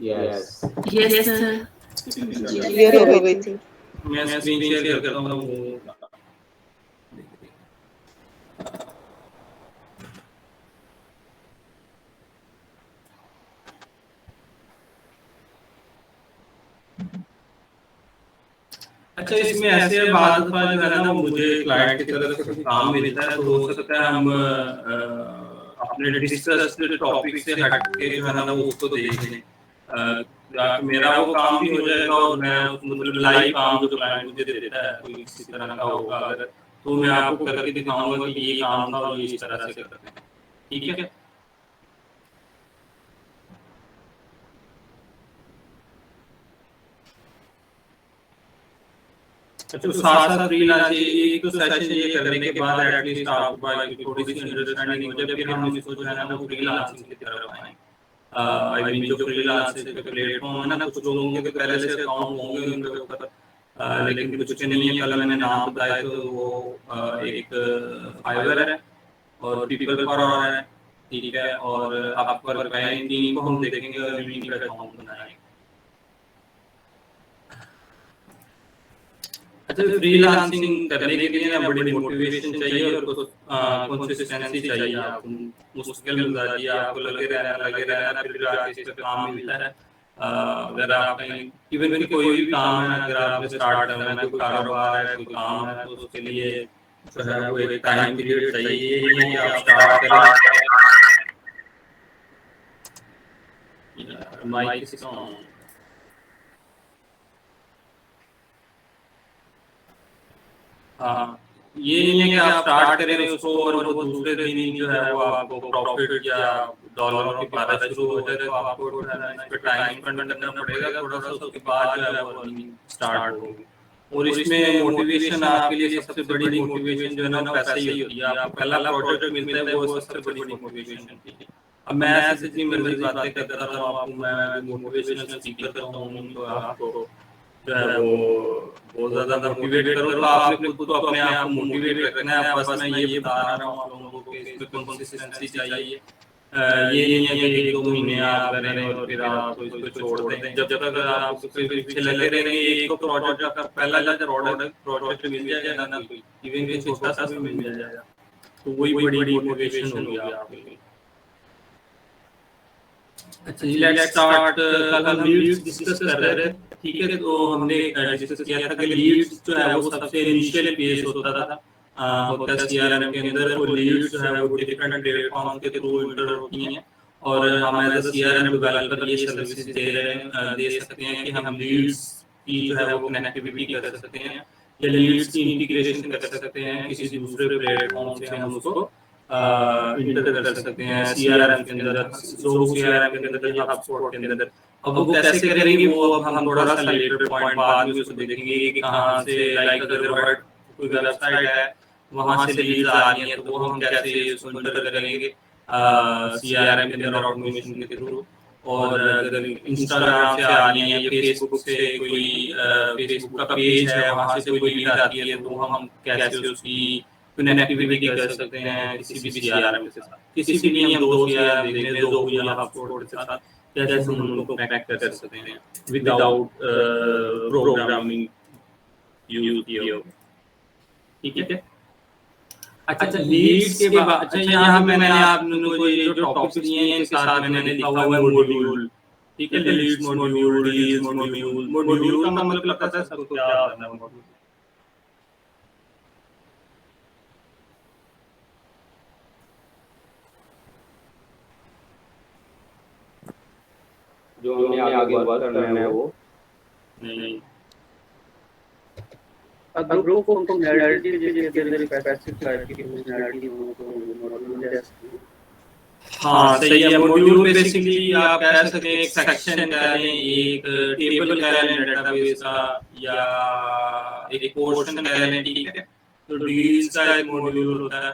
Yes. Yes sir. Clear हो गई थी। मैं स्क्रीन शेयर करता हूँ वो। अच्छा, इसमें ऐसे बाद जो है ना वो मुझे क्लाइंट की तरफ से कोई काम मिलता है तो हो सकता है हम अपने डिस्कस्ड टॉपिक से हट के जो है ना वो उसको देख लें। मेरा वो काम भी हो जाएगा और मैं मतलब लाइव काम जो क्लाइंट मुझे देता है कोई किसी तरह का होगा अगर, तो मैं आपको करके दिखाऊंगा कि ये काम था और ये इस तरह से करते हैं। ठीक है। तो साथ साथ फ्रीलांस एक तो सेशन ये करने के बाद एटलीस्ट आपको थोड़ी सी अंडरस्टैंडिंग हो जाए, फिर हम इसको जो है ना वो फ्रीलांसिंग की तरफ आएंगे। आई मीन जो फ्रीलांसिंग के प्लेटफॉर्म है ना, कुछ लोगों के तो पहले से अकाउंट होंगे उनके ऊपर, लेकिन कुछ के नहीं है। कल मैंने नाम बताया तो वो एक फाइवर है और पीपल पर है, ठीक है, और अपवर का है। इन तीन को हम देखेंगे और इन्हीं का अकाउंट बनाएंगे। अच्छा, फ्रीलांसिंग करने के लिए ना बड़ी मोटिवेशन चाहिए और कंसिस्टेंसी चाहिए। आपको मुश्किल गुजारिए, आपको लगे रहना फिर जाके इस पे काम मिलता है। अगर आप कहीं इवन कि कोई भी काम है, अगर आपने स्टार्ट करना है, कोई कारोबार है, कोई काम है, तो उसके लिए जो है वो एक टाइम पीरियड चाहिए। ये नहीं कि आप स्टार्ट करें। माइक किसका ऑन? हाँ, ये नहीं है कि आप स्टार्ट करें उसको और वो दूसरे दिन जो है वो आपको प्रॉफिट या डॉलरों की बारिश शुरू हो जाए, तो आपको जो है ना इस पे टाइम स्पेंड करना पड़ेगा थोड़ा सा, उसके बाद जो है वो अर्निंग स्टार्ट होगी। और इसमें मोटिवेशन आपके लिए सबसे बड़ी मोटिवेशन जो है ना पैसा ही होती है। आपको पहला प्रोजेक्ट मिलता है वो सबसे बड़ी मोटिवेशन होती है। अब मैं ऐसे जितनी मर्जी बातें करता रहूं, आपको मैं मोटिवेशनल स्पीकर तो हूं, तो आपको जो है वो बहुत ज्यादा मोटिवेट करो, तो आपने खुद तो अपने आप को मोटिवेट रखना है। बस मैं ये बता रहा हूँ आप लोगों को कि इसमें कंसिस्टेंसी चाहिए। ये नहीं है कि एक दो महीने आप करें और फिर आप तो इसको छोड़ दें। जब तक आप उसके पीछे लगे रहेंगे, एक तो प्रोजेक्ट आपका पहला जब प्रोजेक्ट मिल जाएगा ना, कोई इवन कि छोटा सा भी मिल जाएगा, तो वही बड़ी मोटिवेशन होगी आपके लिए। अच्छा जी, लेट्स स्टार्ट। कल हम लीड्स डिस्कस कर रहे थे, ठीक है। तो हमने डिस्कस किया था कि लीड्स जो है वो सबसे इनिशियल फेज होता था, होता है सीआरएम के अंदर। और लीड्स जो है वो डिफरेंट प्लेटफॉर्म्स के थ्रू इंटर होती हैं और हम एज अ सीआरएम डेवलपर ये सर्विसेज दे सकते हैं कि हम लीड्स की जो है वो कनेक्टिविटी कर सकते हैं या लीड्स की इंटीग्रेशन कर सकते हैं किसी दूसरे प्लेटफॉर्म से। हम उसको इंटर कर सकते हैं सीआरएम के अंदर, जो सीआरएम के अंदर या हबस्पॉट के अंदर। अब वो कैसे करेंगे वो अब हम थोड़ा सा लेटर पॉइंट बाद में उसको देखेंगे कि कहाँ से, लाइक अगर कोई वेबसाइट है वहां से लीड्स आ रही है तो वो हम कैसे उसको इंटर करेंगे सीआरएम के अंदर ऑटोमेशन के थ्रू। और अगर इंस्टाग्राम से आ रही है या फेसबुक से, कोई फेसबुक का पेज है वहां से कोई लीड आती है, तो हम कैसे उसकी कनेक्टिविटी कर सकते हैं किसी भी सीआरएम के साथ। किसी भी नहीं, हम दो सीआरएम देख लें, ज़ोहो या हबस्पॉट के साथ कैसे हम उनको कनेक्ट कर सकते हैं विदाउट प्रोग्रामिंग यूज किए। ठीक है। अच्छा, लीड्स के बाद, अच्छा यहाँ पे मैंने आप लोगों को ये जो टॉपिक्स दिए हैं इनके साथ मैंने लिखा हुआ है मॉड्यूल। ठीक है, leads module, deals module. Module का मतलब पता है सबको क्या होता है? मॉड्यूल जो हमने आगे वर्क करना है वो नहीं। ग्रुप ऑफ फंक्शनैलिटी जिसके अंदर स्पेसिफिक टाइप की फंक्शनैलिटी हो तो मॉड्यूल जैसे। हाँ सही है। मॉड्यूल बेसिकली आप कह सकते हैं एक सेक्शन कह लें, एक टेबल कह लें डेटाबेस का, या एक पोर्शन कह लें। ठीक है, तो डील्स का एक मॉड्यूल होता है,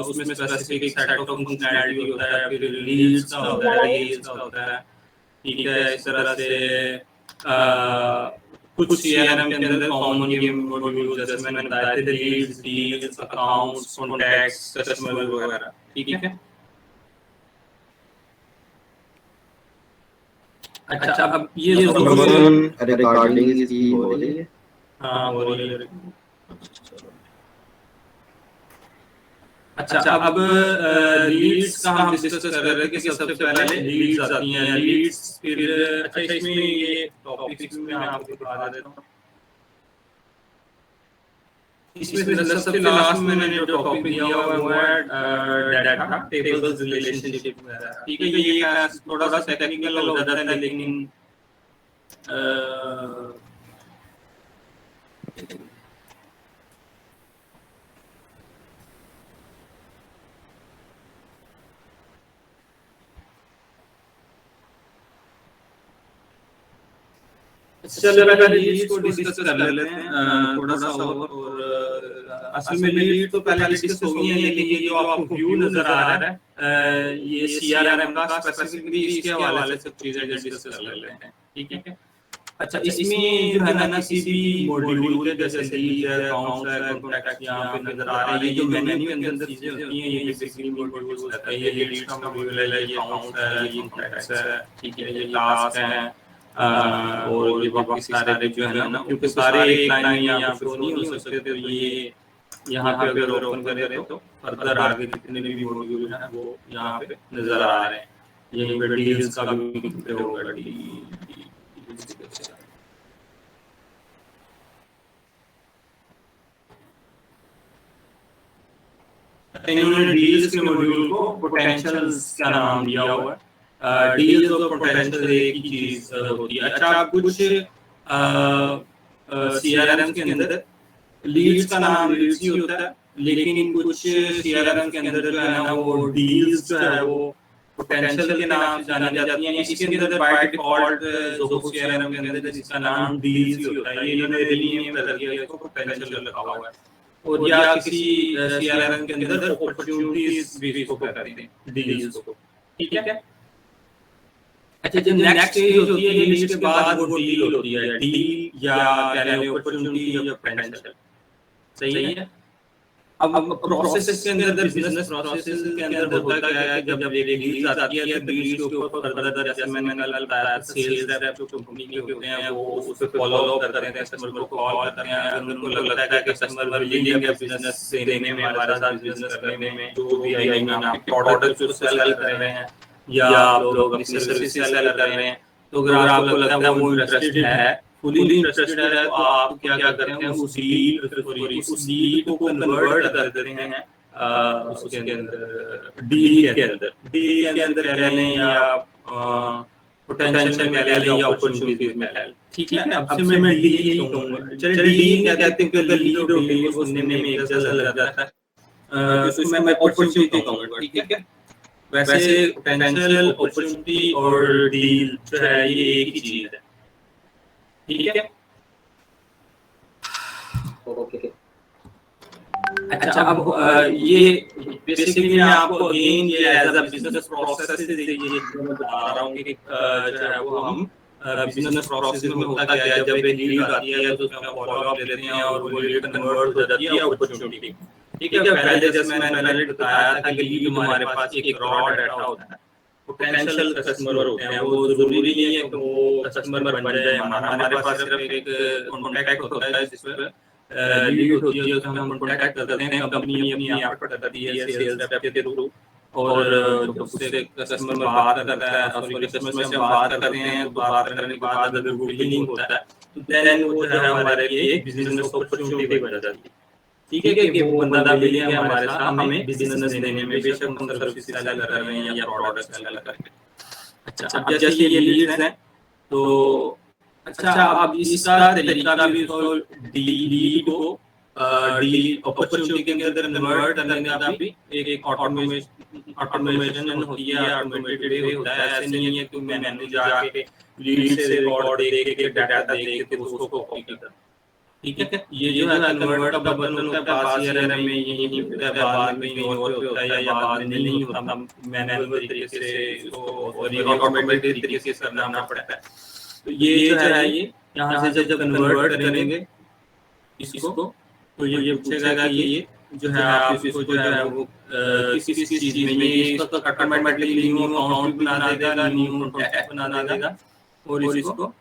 उसमें स्पेसिफिक सेट ऑफ फंक्शनैलिटी होता है। फिर लीड्स का होता है, डील्स का होता है। ठीक है, इस तरह से कुछ सीआरएम के अंदर कॉमन ये मॉड्यूल जैसे मैंने बताए थे, leads, deals, accounts, contacts, customer वगैरह। ठीक है। अच्छा अब ये रिकॉर्डिंग इसकी हो रही है। हाँ हो रही है। अच्छा अब लीड्स का हम डिस्कस कर रहे थे कि सबसे पहले लीड्स आती हैं लीड्स फिर अच्छा इसमें ये टॉपिक्स में आपको दिखा देता हूँ। इसमें सबसे लास्ट में मैंने जो टॉपिक दिया हुआ है वो है डाटा टेबल्स रिलेशनशिप वगैरह। ठीक है ये थोड़ा सा टेक्निकल हो जाता है लेकिन चलो पहले लीड्स को डिस्कस कर लेते हैं थोड़ा सा और असल में लीड तो पहले डिस्कस हो गई है लेकिन ये जो आपको व्यू नजर आ रहा है ये सीआरएम का स्पेसिफिकली इसके हवाले से चीजें डिस्कस कर लेते हैं। ठीक है अच्छा इसमें जो है ना किसी भी मॉड्यूल के जैसे लीड है अकाउंट है कॉन्टैक्ट यहाँ पे नजर आ रहे हैं ये जो मेन्यू के अंदर चीजें होती हैं ये बेसिकली मॉड्यूल्स रहता है। ये लीड्स का मॉड्यूल है ये अकाउंट है ये कॉन्टैक्ट्स है ठीक है ये टास्क है और ये बाकी सारे जो है ना क्योंकि सारे एक लाइन में यहाँ पे नहीं हो सकते तो ये यहाँ पे अगर ओपन करें तो फर्दर आगे जितने भी मॉड्यूल हैं वो यहाँ पे नजर आ रहे हैं। यहीं पे डील्स का भी होगा इन्होंने डील्स के मॉड्यूल को पोटेंशियल्स का नाम दिया हुआ है। डील्स और पोटेंशियल एक ही चीज होती है। अच्छा कुछ सीआरएम के अंदर लीड्स का नाम लीड्स ही होता है लेकिन कुछ सीआरएम के अंदर जो है ना वो डील्स जो है वो पोटेंशियल के नाम से जानी जाती हैं। इसके अंदर बाय डिफॉल्ट जो सीआरएम के अंदर जिसका नाम डील्स ही होता है ये इन्होंने रीनेम कर दिया है इसको पोटेंशियल रखा हुआ है और या किसी सीआरएम के अंदर अपॉर्चुनिटीज भी इसको कहते हैं डील्स को। ठीक है अच्छा जो नेक्स्ट स्टेज होती है लीड्स के बाद वो डील होती है डील या कह रहे हैं अपॉर्चुनिटी या पोटेंशियल। सही है अब प्रोसेस के अंदर बिजनेस प्रोसेस के अंदर होता क्या है जब एक डील आती है तो डील के ऊपर फर्दर जैसे मैंने कल बताया सेल्स रेप जो कंपनी के होते हैं वो उस पे फॉलो अप करते हैं कस्टमर को कॉल करते हैं अगर उनको लगता है कि कस्टमर विलिंग है बिजनेस देने में हमारे साथ बिजनेस करने में जो भी आई मीन आप प्रोडक्ट जो सेल कर रहे हैं या आप लोग अपनी सर्विस सेल कर रहे हैं तो अगर आपको लगता है वो इंटरेस्टेड है फुली इंटरेस्टेड है तो आप क्या करते हैं उस डील को कन्वर्ट कर देते हैं उसके अंदर डील के अंदर कह लें या पोटेंशियल में कह लें या अपॉर्चुनिटीज में कह लें। ठीक है अब से मैं डील ही कहूंगा। चलिए डील क्या कहते हैं कि लीड और डील को सुनने में एक जैसा लग जाता है तो इसमें मैं अपॉर्चुनिटी कहूंगा। ठीक है वैसे पोटेंशियल अपॉर्चुनिटी और डील जो है ये एक ही चीज है। ठीक है ओके अच्छा अब ये बेसिकली मैं आपको अगेन ये एज अ बिजनेस प्रोसेस से ये बता रहा हूँ कि जो है वो हम बिजनेस प्रोसेस में होता क्या है जब एक लीड आती है तो उसमें फॉलो अप लेते हैं और वो लीड कन्वर्ट हो जाती है अपॉर्चुनिटी। ठीक है पहले जैसे मैंने पहले बताया था कि लीड हमारे पास एक रॉ डाटा होता है पोटेंशियल कस्टमर होते हैं वो जरूरी नहीं है कि वो कस्टमर बन जाए हमारे पास सिर्फ एक कॉन्टैक्ट होता है जिस पर लीड होती है तो हम कॉन्टैक्ट करते हैं कंपनी अपनी एफर्ट करती है सेल्स रेप के थ्रू और उससे कस्टमर बात करता है सॉरी कस्टमर से हम बात करते हैं तो बात करने के बाद अगर वो बिलिंग होता है तो देन वो जो है हमारे लिए एक बिजनेस अपॉर्चुनिटी बन जाती है। ठीक है कि वो बंदा मिल गया हमारे साथ हमें बिजनेस देने में बेशक हम सर्विस सेल कर रहे हैं या प्रोडक्ट सेल कर रहे हैं। अच्छा अब जैसे ये लीड्स हैं तो अच्छा अब इसका तरीका भी उसको डील को डील अपॉर्चुनिटी के अंदर कन्वर्ट करने का भी एक ऑटोमेशन होती है ऑटोमेटेड वे होता है। ऐसे नहीं है कि मैंने जाके लीड से रिकॉर्ड देख के डाटा देख के उसको कॉपी करता। ठीक है ये जो है कन्वर्ट का बटन होता है पास सीआरएम में यही नहीं होता है बाद में कहीं और पे होता है या बाद में नहीं होता मैनुअल तरीके से इसको और ये ऑटोमेटिक तरीके से करना पड़ता है। तो ये जो है ये यहाँ से जब कन्वर्ट करेंगे इसको तो ये पूछेगा कि ये जो है आप इसको जो है वो किस चीज में ये इसको ऑटोमेटिकली न्यू अकाउंट बना देगा न्यू कॉन्टैक्ट बना देगा और इसको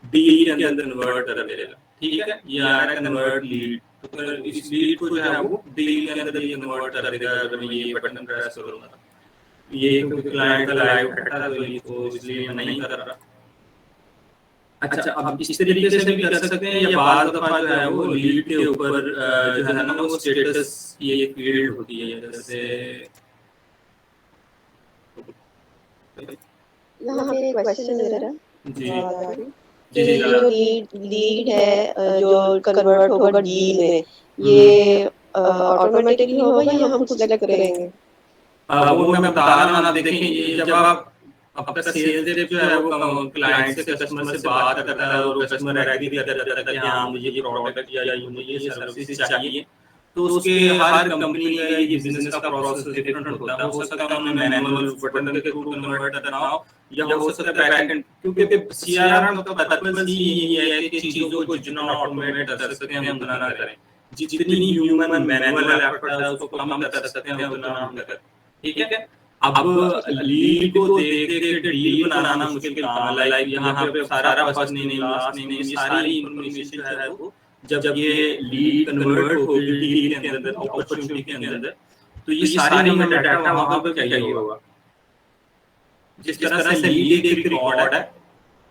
डील के अंदर कन्वर्ट कर देगा, ठीक है। ये आ रहा है कन्वर्ट लीड, तो इस लीड को जो है वो डील के अंदर ये कन्वर्ट कर देगा अगर मैं ये बटन प्रेस करूंगा। ये क्योंकि क्लाइंट का लाइव डाटा तो इसलिए मैं नहीं कर रहा। अच्छा, अब इस तरीके से भी कर सकते हैं, या बाद दफा जो है वो लीड के ऊपर जो है ना वो स्टेटस की एक फील्ड होती है, जैसे यहाँ पे एक क्वेश्चन है मेरा जी कि जो लीड है जो कन्वर्ट होगा डील में, ये ऑटोमेटिकली होगा या हम खुद सेलेक्ट करेंगे? वो मैं बता रहा हूँ। देखिए, ये जब आप आपका सेल्स रेप जो है वो क्लाइंट से कस्टमर से बात करता है और कस्टमर एग्री करता है कि हाँ मुझे ये प्रोडक्ट या मुझे ये सर्विस चाहिए, तो उसके हर कंपनी का ये बिजनेस का प्रोसेस डिफरेंट होता है। हो सकता है उन्हें मैनुअल बटन के थ्रू कन्वर्ट करना हो, या हो सकता है बैकएंड, क्योंकि सीआरएम का पर्पस ही यही है कि चीजों को जितना ऑटोमेट कर सकते हैं हम उतना ना करें, जितनी ह्यूमन मैनुअल एफर्ट है उसको कम कर सकते हैं उतना हम करें, ठीक है। अब लीड को देख देख के डील बनाना मुश्किल काम है। लाइक यहाँ पे सारा फर्स्ट नेम लास्ट नेम ये सारी इंफॉर्मेशन जो है वो जब ये लीड कन्वर्ट होगी डील के अंदर, अपॉर्चुनिटी के अंदर, तो ये सारी हमें डाटा वहां पे चाहिए होगा। जिस तरह से लीड एक रिकॉर्ड है,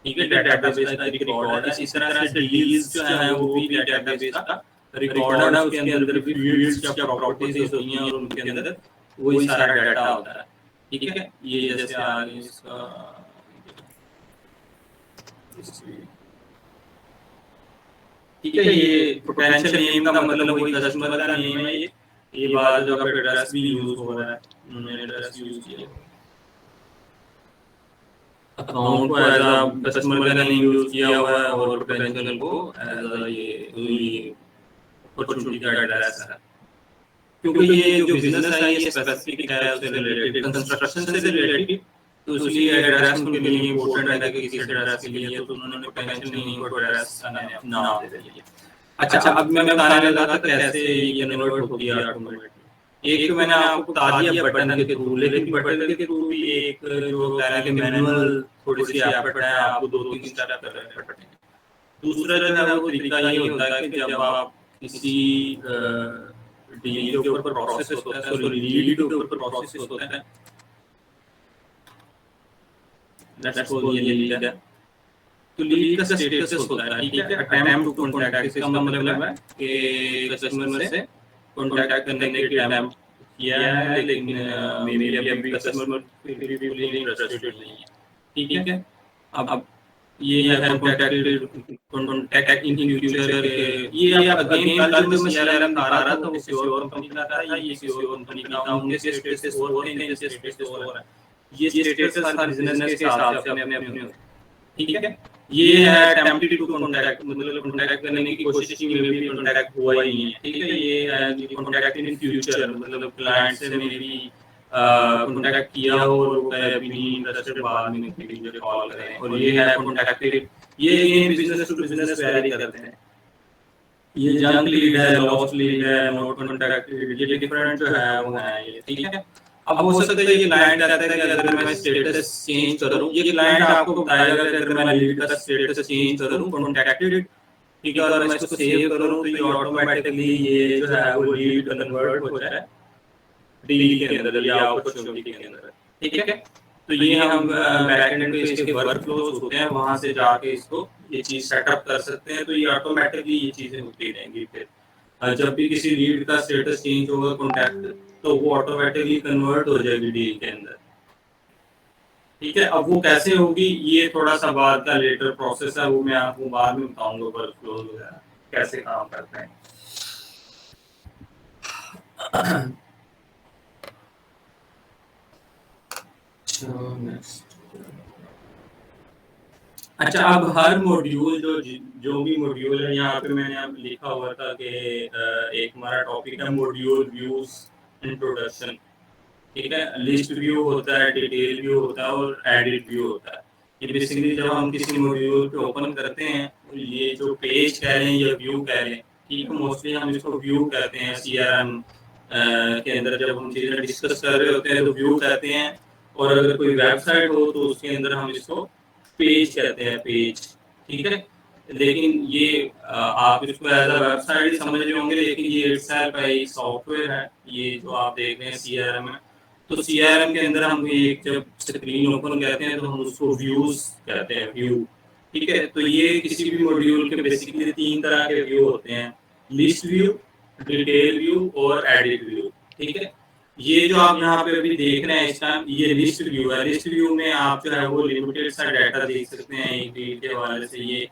ठीक है, डेटाबेस का एक रिकॉर्ड है, इसी तरह से डील्स जो है वो भी डेटाबेस का रिकॉर्ड है। उसके अंदर भी फील्ड्स या प्रॉपर्टीज होती हैं और उनके अंदर वही सारा डाटा होता है, ठीक है। ये जैसे आगे इसका ठीक है, ये पोटेंशियल नेम का मतलब वही कस्टमर का नेम है। ये बात जो का एड्रेस भी यूज हो रहा है, मैंने एड्रेस यूज किया। अकाउंट को एज अ कस्टमर का नेम यूज किया हुआ है और पोटेंशियल को एज अ ये अपॉर्चुनिटी का एड्रेस है, क्योंकि ये जो बिजनेस है ये स्पेसिफिक है, उससे रिलेटेड कंस्ट्रक्शन से रिलेटेड, तो इसलिए एड्रेस उनके लिए इम्पोर्टेंट है कि किस एड्रेस के लिए, तो उन्होंने पोटेंशियल नेम को एड्रेस का नाम दे दिया। अच्छा, अब मैं बताने लगा था कैसे ये कन्वर्ट होती है ऑटोमेटिकली। एक तो मैंने आपको बता दिया बटन के थ्रू, लेकिन बटन के थ्रू भी एक जो कहने के मैनुअल थोड़ी सी एफर्ट है, आपको 2-3 स्टेप करने पड़ते हैं। दूसरा जो है वो तरीका ये होता है कि जब आप किसी डील के ऊपर प्रोसेस होता है, सॉरी लीड के ऊपर प्रोसेस होता है, लेट्स सपोज ये लीड है, तो लीड का स्टेटस होता है, ठीक है, अटेम्प्ट टू कांटेक्ट। इसका मतलब है कि कस्टमर से कांटेक्ट करने के अटेम्प्ट किया है, लेकिन मेरे लिए अभी कस्टमर फुली इंटरेस्टेड नहीं है, ठीक है। अब ये है कांटेक्ट इन फ्यूचर, ये अगेन कल जो मैं सीआरएम दिखा रहा था वो किसी और कंपनी का था, ये किसी और कंपनी का, उनके स्टेटस और होते हैं, जैसे स्टेटस और है। ये स्टेटस हर बिजनेस के हिसाब से अपने अपने होते हैं, ठीक है। ये है अटेम्प्टेड टू कांटेक्ट, मतलब कांटेक्ट करने की कोशिश की, में भी कांटेक्ट हुआ ही नहीं है, ठीक है। ये है कांटेक्ट इन फ्यूचर, मतलब क्लाइंट से मेरी कांटेक्ट किया हो और वो कहे अभी नहीं इंटरेस्टेड, बाद में मुझे कॉल करें। और ये है कांटेक्टेड, ये बिजनेस टू बिजनेस वैरी करते हैं। ये जंक लीड है, लॉस्ट लीड है, नॉट कांटेक्टेड, ये डिफरेंट जो है वो है ये, ठीक है। अब हो सकता है ये क्लाइंट कहता है कि अगर मैं स्टेटस चेंज करूं, ये क्लाइंट आपको बताएगा कि अगर मैं लीड का स्टेटस चेंज करूं कांटेक्टेड, ठीक है, और मैं इसको सेव करूं तो ये ऑटोमेटिकली ये जो है वो लीड कन्वर्ट हो जाए डील के अंदर या अपॉर्चुनिटी के अंदर, ठीक है। तो ये हम बैकएंड पे इसके वर्कफ्लोज होते हैं, वहां से जाके इसको ये चीज सेटअप कर सकते हैं, तो ये ऑटोमेटिकली ये चीजें होती रहेंगी। फिर जब भी किसी लीड का स्टेटस चेंज होगा कांटेक्ट, तो वो ऑटोमेटिकली कन्वर्ट हो जाएगी डील के अंदर, ठीक है। अब वो कैसे होगी ये थोड़ा सा बाद का लेटर प्रोसेस है, वो मैं आपको बाद में बताऊंगा वर्कफ्लो वगैरह कैसे काम करते हैं। अच्छा, अब हर मॉड्यूल जो भी मॉड्यूल है, यहाँ पे मैंने अब लिखा हुआ था कि एक हमारा टॉपिक है मॉड्यूल व्यूज इंट्रोडक्शन, ठीक है। लिस्ट व्यू होता है, डिटेल व्यू होता है और एडिट व्यू होता है। ये बेसिकली जब हम किसी मॉड्यूल को ओपन करते हैं, तो ये जो पेज कह लें या व्यू कह लें, ठीक है, मोस्टली हम इसको व्यू कहते हैं। सीआरएम के अंदर जब हम चीज़ें डिस्कस कर रहे होते हैं तो व्यू कहते हैं, और अगर कोई वेबसाइट हो तो उसके अंदर हम इसको पेज कहते हैं, पेज, ठीक है। लेकिन ये आप इसको एज अ वेबसाइट ही समझ रहे होंगे, लेकिन ये इटसेल्फ एक सॉफ्टवेयर है। ये जो आप देख रहे हैं CRM है, तो CRM के अंदर हम एक जब स्क्रीन ओपन करते हैं तो हम उसको व्यूज कहते हैं, व्यू, ठीक है। तो ये किसी भी मॉड्यूल के बेसिकली 3 तरह के व्यू होते हैं, लिस्ट व्यू, डिटेल व्यू और एडिट व्यू, ठीक है। ये जो आप यहाँ पे अभी देख रहे हैं इस टाइम, ये लिस्ट व्यू है। लिस्ट व्यू में आप जो है वो लिमिटेड सा डाटा देख सकते हैं एक डील के हवाले से। ये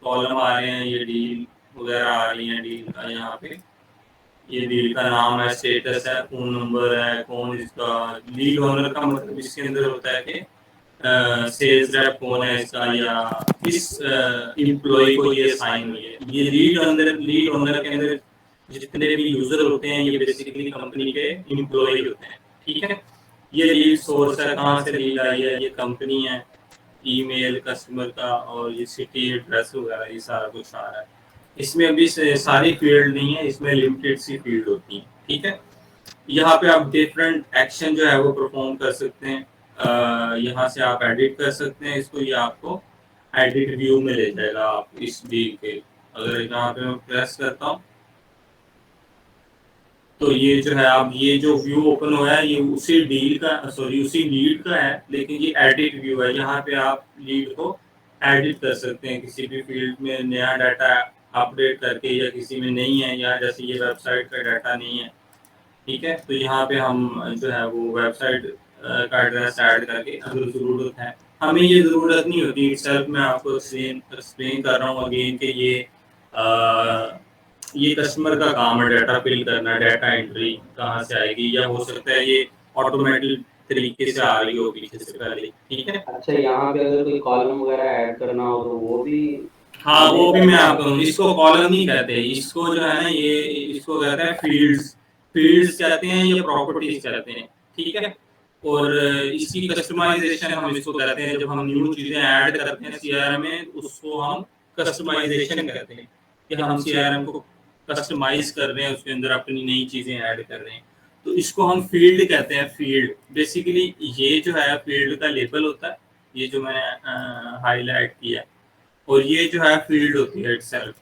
कॉलम आ रहे हैं, ये डील वगैरह आ रही है, डील का यहाँ पे ये डील का नाम है, स्टेटस है, फोन नंबर है, कौन इसका लीड ओनर का मतलब इसके अंदर होता है कि सेल्स रेप कौन है इसका, या किस एम्प्लॉय को ये असाइन हुई है। ये लीड ओनर के अंदर जितने भी यूजर होते हैं ये बेसिकली कंपनी के एम्प्लॉय होते हैं, ठीक है। ये लीड सोर्स है, कहाँ से लीड आई है, ये कंपनी है, ईमेल कस्टमर का, और ये सिटी एड्रेस वगैरह ये सारा कुछ आ रहा है। इसमें अभी सारी फील्ड नहीं है, इसमें लिमिटेड सी फील्ड होती है, ठीक है। यहाँ पे आप डिफरेंट एक्शन जो है वो परफॉर्म कर सकते हैं। यहाँ से आप एडिट कर सकते हैं इसको, ये आपको एडिट व्यू में ले जाएगा आप इस डील के। अगर यहाँ पे मैं प्रेस करता हूँ तो ये जो है, आप ये जो व्यू ओपन हुआ है ये उसी डील का, सॉरी उसी लीड का है, लेकिन ये एडिट व्यू है। यहाँ पे आप लीड को एडिट कर सकते हैं, किसी भी फील्ड में नया डाटा अपडेट करके, या किसी में नहीं है, या जैसे ये वेबसाइट का डाटा नहीं है, ठीक है। तो यहाँ पे हम जो है वो वेबसाइट का एड्रेस ऐड करके, अगर ज़रूरत है, हमें ये ज़रूरत नहीं होती इटसेल्फ। मैं आपको एक्सप्लेन कर रहा हूँ अगेन कि ये कस्टमर का काम है डाटा फिल करना, डाटा एंट्री कहाँ से आएगी, या हो सकता है ये ऑटोमेटिक तरीके से आ रही हो पीछे से पहले, ठीक है। अच्छा, यहाँ पे अगर कोई कॉलम वगैरह ऐड करना हो तो वो भी? हाँ, वो भी मैं आपको, इसको कॉलम नहीं कहते, इसको जो है ना ये इसको कहते हैं फील्ड्स, फील्ड्स कहते हैं या प्रॉपर्टीज कहते हैं, ठीक है। और इसकी कस्टमाइजेशन हम इसको कहते हैं, जब हम न्यू चीजें ऐड करते हैं CRM में उसको हम कस्टमाइजेशन कहते हैं, कि हम CRM को कस्टमाइज कर रहे हैं, उसके अंदर अपनी नई चीजें ऐड कर रहे हैं। तो इसको हम फील्ड कहते हैं, फील्ड। बेसिकली ये जो है फील्ड का लेबल होता है, ये जो मैंने हाईलाइट किया है, और ये जो है फील्ड होती है इटसेल्फ।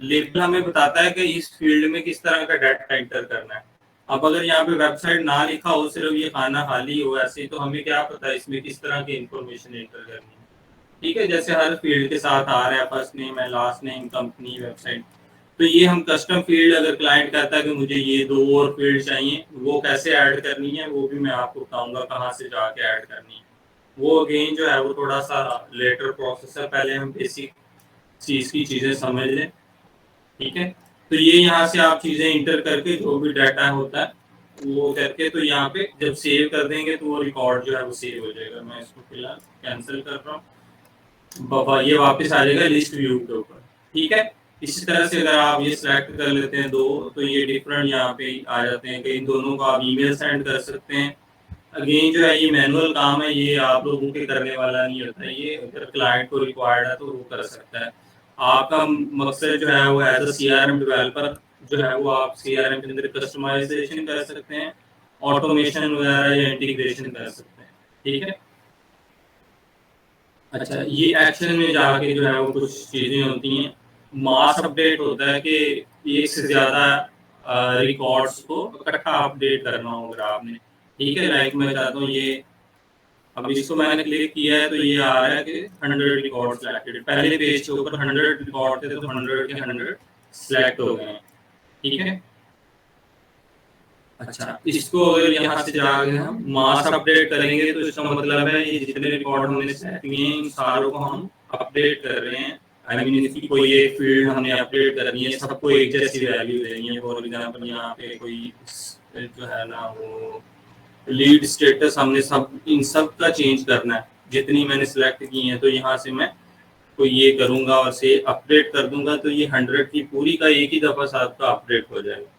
लेबल हमें बताता है कि इस फील्ड में किस तरह का डाटा एंटर करना है। अब अगर यहाँ पे वेबसाइट ना लिखा हो, सिर्फ ये खाना खाली हो ऐसे, तो हमें क्या पता है इसमें किस तरह की इंफॉर्मेशन एंटर करनी है, ठीक है। जैसे हर फील्ड के साथ आ रहा है, फर्स्ट नेम है, लास्ट नेम, कंपनी, वेबसाइट। तो ये हम कस्टम फील्ड, अगर क्लाइंट कहता है कि मुझे ये 2 और फील्ड चाहिए, वो कैसे ऐड करनी है वो भी मैं आपको बताऊंगा, कहाँ से जाके ऐड करनी है। वो अगेन जो है वो थोड़ा सा लेटर प्रोसेस है, पहले हम बेसिक चीज़ की चीज़ें समझ लें, ठीक है। तो ये यहाँ से आप चीज़ें इंटर करके जो भी डाटा होता है वो करके, तो यहाँ पे जब सेव कर देंगे तो वो रिकॉर्ड जो है वो सेव हो जाएगा। मैं इसको फिलहाल कैंसिल कर रहा हूँ, ये वापस आ जाएगा लिस्ट व्यू के ऊपर, ठीक है। इसी तरह से अगर आप ये सिलेक्ट कर लेते हैं 2, तो ये डिफरेंट यहाँ पे आ जाते हैं कि इन दोनों को आप ईमेल सेंड कर सकते हैं। अगेन जो है ये मैनुअल काम है, ये आप लोगों के करने वाला नहीं होता है, ये अगर क्लाइंट को रिक्वायर्ड है तो वो कर सकता है। आपका मकसद जो है वो एज अ CRM डेवलपर जो है वो आप CRM के अंदर कस्टमाइजेशन कर सकते हैं, ऑटोमेशन वगैरह या इंटीग्रेशन कर सकते हैं, ठीक है। अच्छा, ये एक्शन में जाके जो है वो कुछ चीज़ें होती हैं। मास अपडेट होता है कि एक से ज़्यादा रिकॉर्ड्स को इकट्ठा अपडेट करना होगा आपने, ठीक है। लाइक मैं चाहता हूँ ये, अब इसको मैंने क्लिक किया है तो ये आ रहा है कि 100 रिकॉर्ड सिलेक्टेड। पहले पेज के ऊपर 100 रिकॉर्ड थे, तो 100 के 100 सिलेक्ट हो गए हैं, ठीक है। अच्छा, इसको अगर यहाँ से जाके हम मास अपडेट करेंगे तो इसका मतलब है ये जितने रिकॉर्ड हमने सेट किए हैं इन सारों को हम अपडेट कर रहे हैं। आई मीन इसकी कोई एक फील्ड हमने अपडेट करनी है, सबको एक जैसी वैल्यू देनी है। फॉर एग्जांपल यहाँ पे कोई जो है ना वो लीड स्टेटस हमने सब इन सब का चेंज करना है, जितनी मैंने सिलेक्ट की हैं। तो यहाँ से मैं कोई ये करूँगा और से अपडेट कर दूंगा, तो ये 100 की पूरी का एक ही दफ़ा सबका अपडेट हो जाएगा,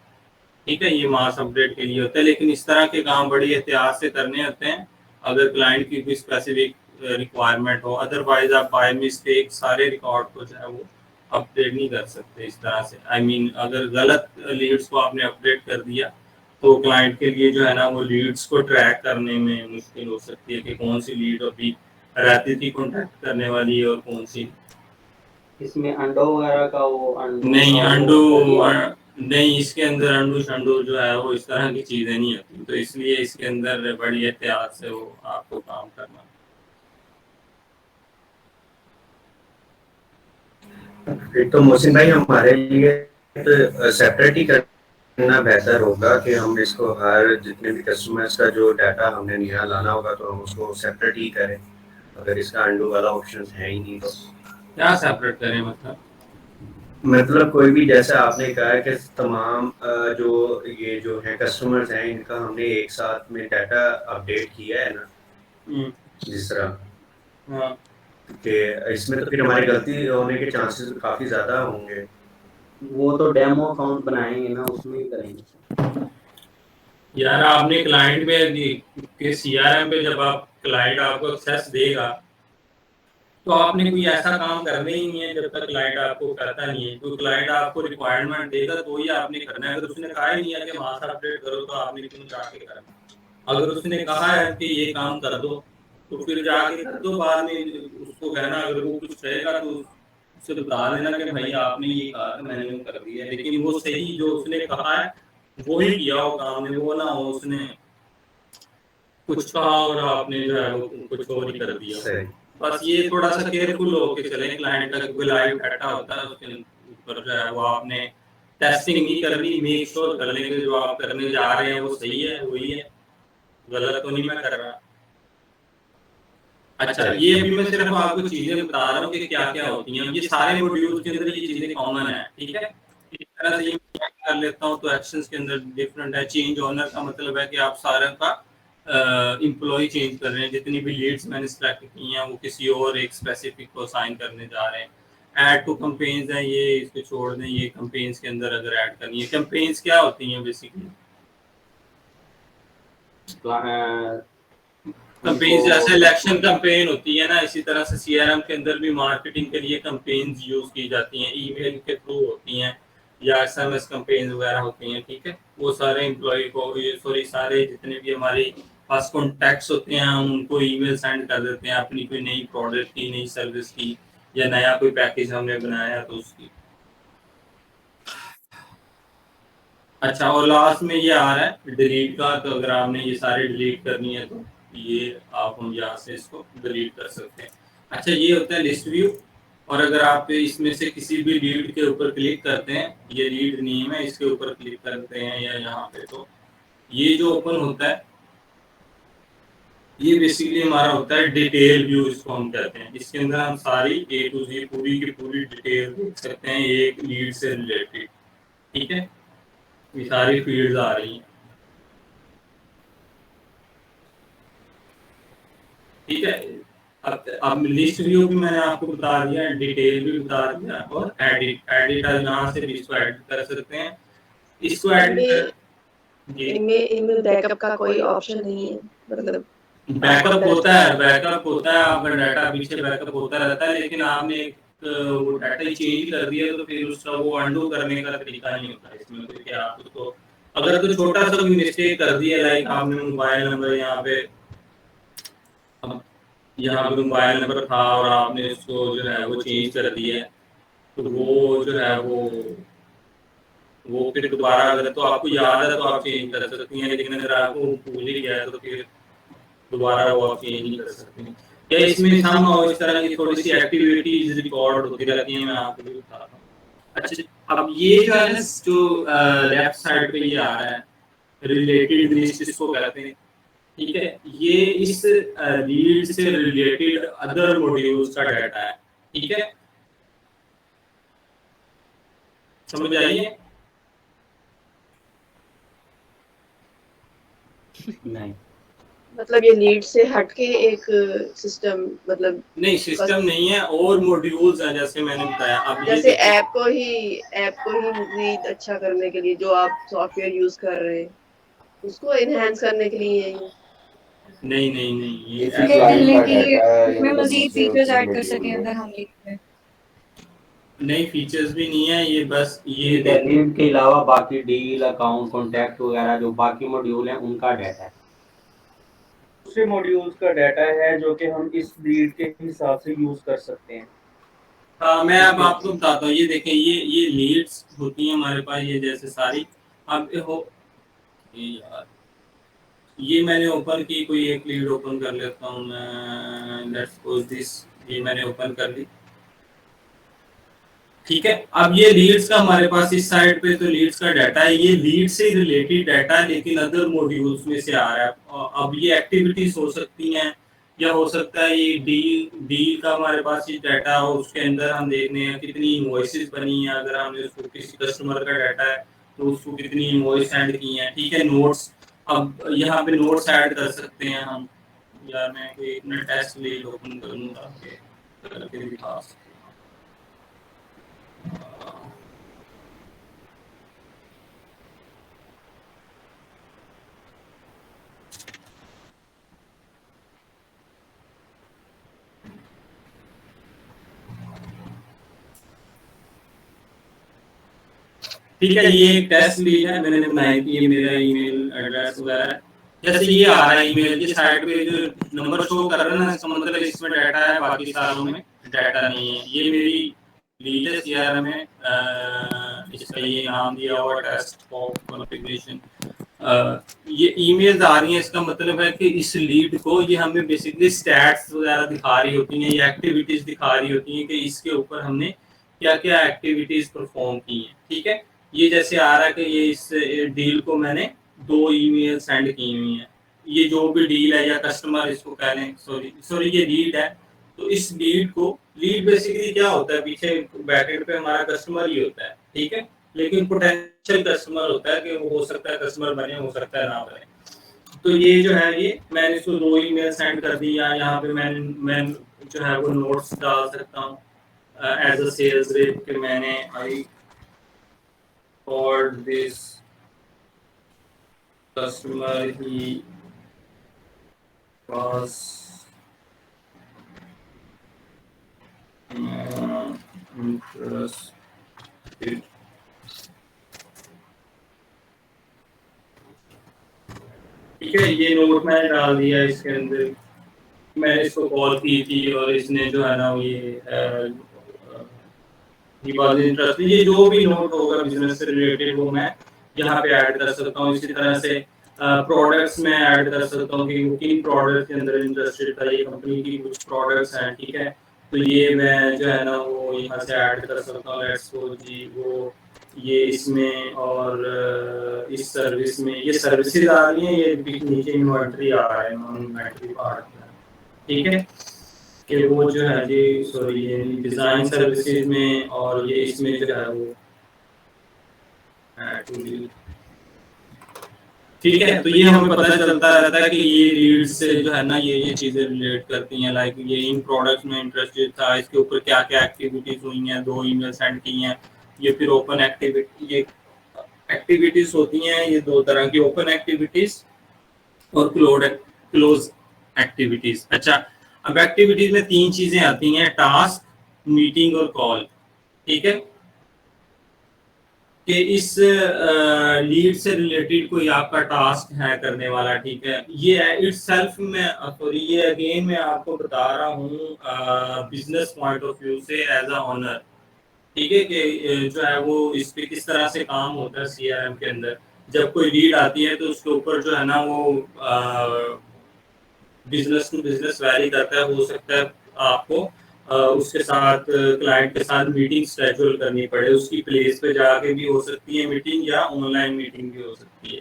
ठीक है। ये मास अपडेट के लिए होता है, लेकिन इस तरह के काम बड़ी एहतियात से करने होते हैं अगर क्लाइंट की कोई स्पेसिफिक रिक्वायरमेंट हो। अदरवाइज आप बाय मिस्टेक सारे रिकॉर्ड को जो है वो अपडेट नहीं कर सकते इस तरह से। आई मीन अगर गलत लीड्स को आपने अपडेट कर दिया तो क्लाइंट के लिए जो है ना वो लीड्स को ट्रैक करने में मुश्किल हो सकती है कि कौन सी लीड अभी रहती थी कॉन्टैक्ट करने वाली और कौन सी इसमें अंडो वगैरह का वो नहीं का वो अंडू कर दिया। नहीं इसके अंदर अंडू शंडू जो है वो इस तरह की चीजें नहीं होती, तो इसलिए इसके अंदर बड़ी एहतियात से वो आपको काम करना। फिर तो मोहसिन भाई हमारे लिए तो सेपरेट ही करना बेहतर होगा कि हम इसको हर जितने भी कस्टमर्स का जो डाटा हमने नया लाना होगा तो हम उसको सेपरेट ही करें, अगर इसका अंडू वाला ऑप्शन है ही नहीं तो। क्या सेपरेट करें मतलब कोई भी, जैसा आपने कहा कि तमाम जो ये जो है कस्टमर्स हैं इनका हमने एक साथ में डाटा अपडेट किया है ना, जिस तरह हाँ कि इसमें तो फिर हमारी गलती होने के चांसेस काफ़ी ज़्यादा होंगे। वो तो डेमो अकाउंट बनाएंगे ना, उसमें ही करेंगे। यार आपने क्लाइंट पे सीआरएम पे जब आप क्लाइंट आपको एक्सेस देगा तो आपने कोई ऐसा काम करना ही नहीं है जब तक क्लाइंट आपको करता नहीं है। तो क्लाइंट आपको रिक्वायरमेंट देगा तो ही आपने करना है। अगर उसने कहा ही नहीं है कि वहां से अपडेट करो तो आपने क्यों जाके करना। अगर उसने कहा है कि ये काम कर दो तो फिर जाके कर दो। बाद में उसको कहना अगर वो कुछ कहेगा तो उससे बता देना कि भाई आपने ये कहा था मैंने वो कर दिया, लेकिन वो सही जो उसने कहा है वो ही किया हो काम ने, वो ना हो उसने कुछ कहा और आपने जो है वो कुछ और ही कर दिया। सही। बस ये थोड़ा सा केयरफुल होके चलें। क्लाइंट का जो लाइव डाटा होता है उसके ऊपर जो है वो आपने टेस्टिंग नहीं करनी, मेक श्योर कर लेंगे जो आप करने जा रहे हैं वो सही है, वही है, गलत तो नहीं मैं कर रहा। अच्छा ये अभी मैं सिर्फ आपको चीजें बता रहा हूँ कि क्या क्या होती हैं। ये सारे मॉड्यूल्स के अंदर ये चीजें कॉमन है, ठीक है। इस तरह से ये कर लेता हूँ तो एक्शंस के अंदर डिफरेंट है। चेंज ऑनर का मतलब है कि आप सारे का एम्प्लॉय चेंज कर रहे हैं। जितनी भी लीड्स मैंने सेलेक्ट की हैं वो किसी और एक स्पेसिफिक को साइन करने जा रहे हैं। ऐड टू कैंपेन्स है, ये इसको छोड़ दें। ये कैंपेन्स के अंदर अगर ऐड करनी है, कैंपेन्स क्या होती हैं बेसिकली? कैंपेन्स जैसे इलेक्शन कैंपेन होती है ना, इसी तरह से सीआरएम के अंदर भी मार्केटिंग के लिए कैंपेन्स यूज की जाती हैं, ईमेल के थ्रू होती हैं या एसएमएस कैंपेन्स वगैरह होती हैं, ठीक है। वो सारे एम्प्लॉय को सॉरी सारे जितने भी हमारे पास कॉन्टैक्ट्स होते हैं हम उनको ईमेल सेंड कर देते हैं अपनी कोई नई प्रोडक्ट की, नई सर्विस की या नया कोई पैकेज हमने बनाया तो उसकी। अच्छा और लास्ट में ये आ रहा है डिलीट का, तो अगर आपने ये सारे डिलीट करनी है तो ये आप हम यहाँ से इसको डिलीट कर सकते हैं। अच्छा ये होता है लिस्ट व्यू, और अगर आप इसमें से किसी भी लीड के ऊपर क्लिक करते हैं, ये लीड नेम है, इसके ऊपर क्लिक करते हैं या यहाँ पे, तो ये जो ओपन होता है ये बेसिकली हमारा होता है डिटेल व्यू, इसको हम कहते हैं। इसके अंदर हम सारी A to Z पूरी की पूरी डिटेल देख सकते हैं एक लीड से रिलेटेड, ठीक है। ये सारी फील्ड्स आ रही हैं, ठीक है। अब लिस्ट व्यू भी मैंने आपको बता दिया, डिटेल भी बता दिया, और एडिट यहाँ से भी इसको एडिट कर सकते हैं। इसको एडिट इनमें बैकअप का कोई ऑप्शन नहीं है, मतलब बैकअप होता है आपका डाटा पीछे बैकअप होता रहता है, लेकिन आपने वो डाटा ही चेंज कर दिया तो फिर उसका वो अंडू करने का तरीका नहीं होता इसमें। तो क्या आप उसको अगर तो छोटा सा भी मिस्टेक कर दिया, लाइक आपने मोबाइल नंबर यहाँ पे मोबाइल नंबर था और आपने उसको जो है वो चेंज कर दिया है, तो वो जो है वो फिर दोबारा अगर तो आपको याद है तो आप चेंज कर सकती हैं, लेकिन अगर आपको भूल ही गया तो फिर दोबारा वो आप चेंज नहीं कर सकते हैं। या इसमें हम इस तरह की थोड़ी सी एक्टिविटीज रिकॉर्ड होती रहती हैं, मैं आपको भी बताता हूँ। अच्छा अब ये जो है जो लेफ्ट साइड पे ये आ रहा है रिलेटेड लिस्ट इसको कहते हैं, ठीक है। ये इस लीड से रिलेटेड अदर मॉड्यूल्स का डाटा है, ठीक है। समझ आइए? नहीं मतलब ये लीड से हटके एक सिस्टम, मतलब नहीं सिस्टम नहीं है, और मॉड्यूल्स हैं जैसे मैंने बताया। अब जैसे ऐप को ही रीड अच्छा करने के लिए जो आप सॉफ्टवेयर यूज कर रहे हैं उसको एनहांस करने के लिए है। नहीं ये इसमें मजीद फीचर्स ऐड कर सकें अगर हम लिखते नहीं फीचर्स भी नहीं है, ये बस ये लीड के अलावा बाकी डील अकाउंट कॉन्टैक्ट वगैरह जो बाकी मॉड्यूल हैं उनका डाटा है। दूसरे मॉड्यूल्स का डाटा है जो कि हम इस लीड के हिसाब से यूज कर सकते हैं? मैं अब आपको बताता हूँ। ये देखें, ये लीड्स होती हैं हमारे पास, ये जैसे सारी। अब यार, ये मैंने ओपन की, कोई एक लीड ओपन कर लेता हूँ मैं। लेट्स सपोज दिस, ये मैंने ओपन कर ली, ठीक है। अब ये लीड्स का हमारे पास इस साइड पे तो लीड्स का डाटा है, ये लीड से रिलेटेड डाटा है, लेकिन अदर मॉड्यूल्स में से आ रहा है। अब ये एक्टिविटीज हो सकती हैं, या हो सकता है ये डील का हमारे पास ये डाटा हो, उसके अंदर हम देखने हैं कितनी इनवॉइसेस बनी है। अगर हमने उसको किसी कस्टमर का डाटा है तो उसको कितनी इनवॉइस ऐड की हैं, ठीक है। नोट्स, अब यहाँ पे नोट्स ऐड कर सकते हैं हम। या मैं कोई एक मिनट टेस्ट लीड ओपन करूँगा करके दिखा सकते हैं। ठीक है, ये एक टेस्ट लीड है, मैंने बनाई थी। ये मेरा ईमेल एड्रेस वगैरह है। जैसे ये आ रहा है ईमेल की साइड पे जो नंबर शो कर रहा है ना, इसका मतलब इसमें डाटा है, बाकी सारों में डाटा नहीं है। ये मेरी लीड है सीआरएम में, इसका ये नाम दिया हुआ टेस्ट ऑफ कॉन्फ़िगरेशन। ये ईमेल्स आ रही हैं, इसका मतलब है कि इस लीड को ये हमें बेसिकली स्टैट्स वगैरह दिखा रही होती हैं, या एक्टिविटीज दिखा रही होती हैं कि इसके ऊपर हमने क्या क्या एक्टिविटीज परफॉर्म की हैं, ठीक है। ये जैसे आ रहा है कि ये इस डील को मैंने 2 ईमेल सेंड की हुई हैं। ये जो भी डील है या कस्टमर इसको कह लें, सॉरी ये लीड है। तो इस लीड को, लीड बेसिकली क्या होता है, पीछे बैकेंड पे हमारा कस्टमर ही होता है, ठीक है। लेकिन पोटेंशियल कस्टमर होता है कि वो हो सकता है कस्टमर बने, हो सकता है ना बने। तो ये जो है, ये मैंने इसको 2 ईमेल सेंड कर दिया। यहाँ पे मैं जो है वो नोट्स डाल सकता हूँ एज अ सेल्स रेप कि मैंने I for this customer he was interested। ठीक है, ये नोट मैंने डाल दिया इसके अंदर। मैंने इसको कॉल की थी और इसने जो है ना ये इंटरेस्ट, ये जो भी नोट होगा बिजनेस से रिलेटेड वो मैं यहाँ पे ऐड कर सकता हूँ। इसी तरह से प्रोडक्ट्स में ऐड कर सकता हूँ कि किन प्रोडक्ट के अंदर इंटरेस्टेड था, ये कंपनी की कुछ प्रोडक्ट्स हैं, ठीक है। तो ये मैं जो है ना वो यहाँ से ऐड कर सकता हूँ। लेट्स सपोज जी वो ये इसमें और इस सर्विस में ये सर्विसेज आ रही हैं, ये नीचे इन्वेंटरी आ रहा है, नॉन इन्वेंटरी पार्ट, ठीक है। कि वो जो है जी, सॉरी ये डिज़ाइन सर्विसेज में और ये इसमें जो है वो ठीक है। तो ये हमें पता चलता रहता है कि ये लीड से जो है ना ये चीज़ें रिलेट करती हैं। लाइक ये इन प्रोडक्ट्स में इंटरेस्टेड था, इसके ऊपर क्या क्या एक्टिविटीज़ हुई हैं, 2 ईमेल सेंड की हैं। ये फिर ओपन एक्टिविटी, ये एक्टिविटीज़ होती हैं, ये 2 तरह की, ओपन एक्टिविटीज़ और क्लोज एक्टिविटीज़। अच्छा, अब एक्टिविटीज़ में 3 चीज़ें आती हैं, टास्क, मीटिंग और कॉल, ठीक है। कि इस लीड से रिलेटेड कोई आपका टास्क है करने वाला, ठीक है। ये इटसेल्फ में, सॉरी ये अगेन मैं आपको बता रहा हूँ बिजनेस पॉइंट ऑफ व्यू से एज अ ओनर, ठीक है। कि जो है वो इस पे किस तरह से काम होता है सीआरएम के अंदर। जब कोई लीड आती है तो उसके ऊपर जो है ना वो बिजनेस टू बिजनेस वैरी करता है। हो सकता है आपको उसके साथ क्लाइंट के साथ मीटिंग शेड्यूल करनी पड़े, उसकी प्लेस पे जाके भी हो सकती है मीटिंग, या ऑनलाइन मीटिंग भी हो सकती है।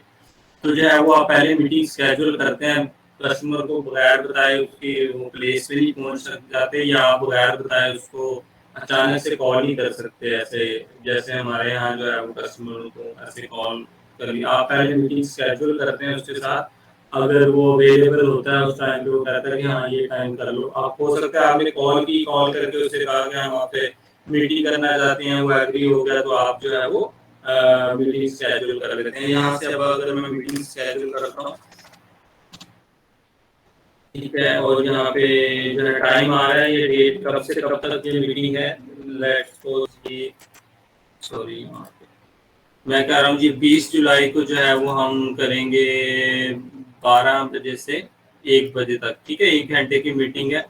तो जो है वो आप पहले मीटिंग शेड्यूल करते हैं, कस्टमर को बगैर बताए उसकी वो प्लेस पे नहीं पहुंच जाते, या आप बगैर बताए उसको अचानक से कॉल नहीं कर सकते। ऐसे जैसे हमारे यहाँ जो है वो कस्टमर को ऐसे कॉल कर लिया, आप पहले मीटिंग शेड्यूल करते हैं उसके साथ। अगर वो अवेलेबल होता है उस टाइम पे, वो कहता है कि हाँ ये टाइम कर लो। आप हो सकता है आपने कॉल करके उससे कहा कि हम आपसे मीटिंग करना चाहते हैं, वो एग्री हो गया तो आप जो है वो मीटिंग शेड्यूल कर लेते हैं। यहाँ से अब अगर मैं मीटिंग शेड्यूल करता हूँ, ठीक है, और यहाँ पे जो है टाइम आ रहा है, ये डेट कब से कब तक ये मीटिंग है। लेट्स सपोज कि सॉरी मैं कह रहा हूँ जी 20 जुलाई को जो है वो हम करेंगे 12 बजे से 1 बजे तक, ठीक है। 1 घंटे की मीटिंग है।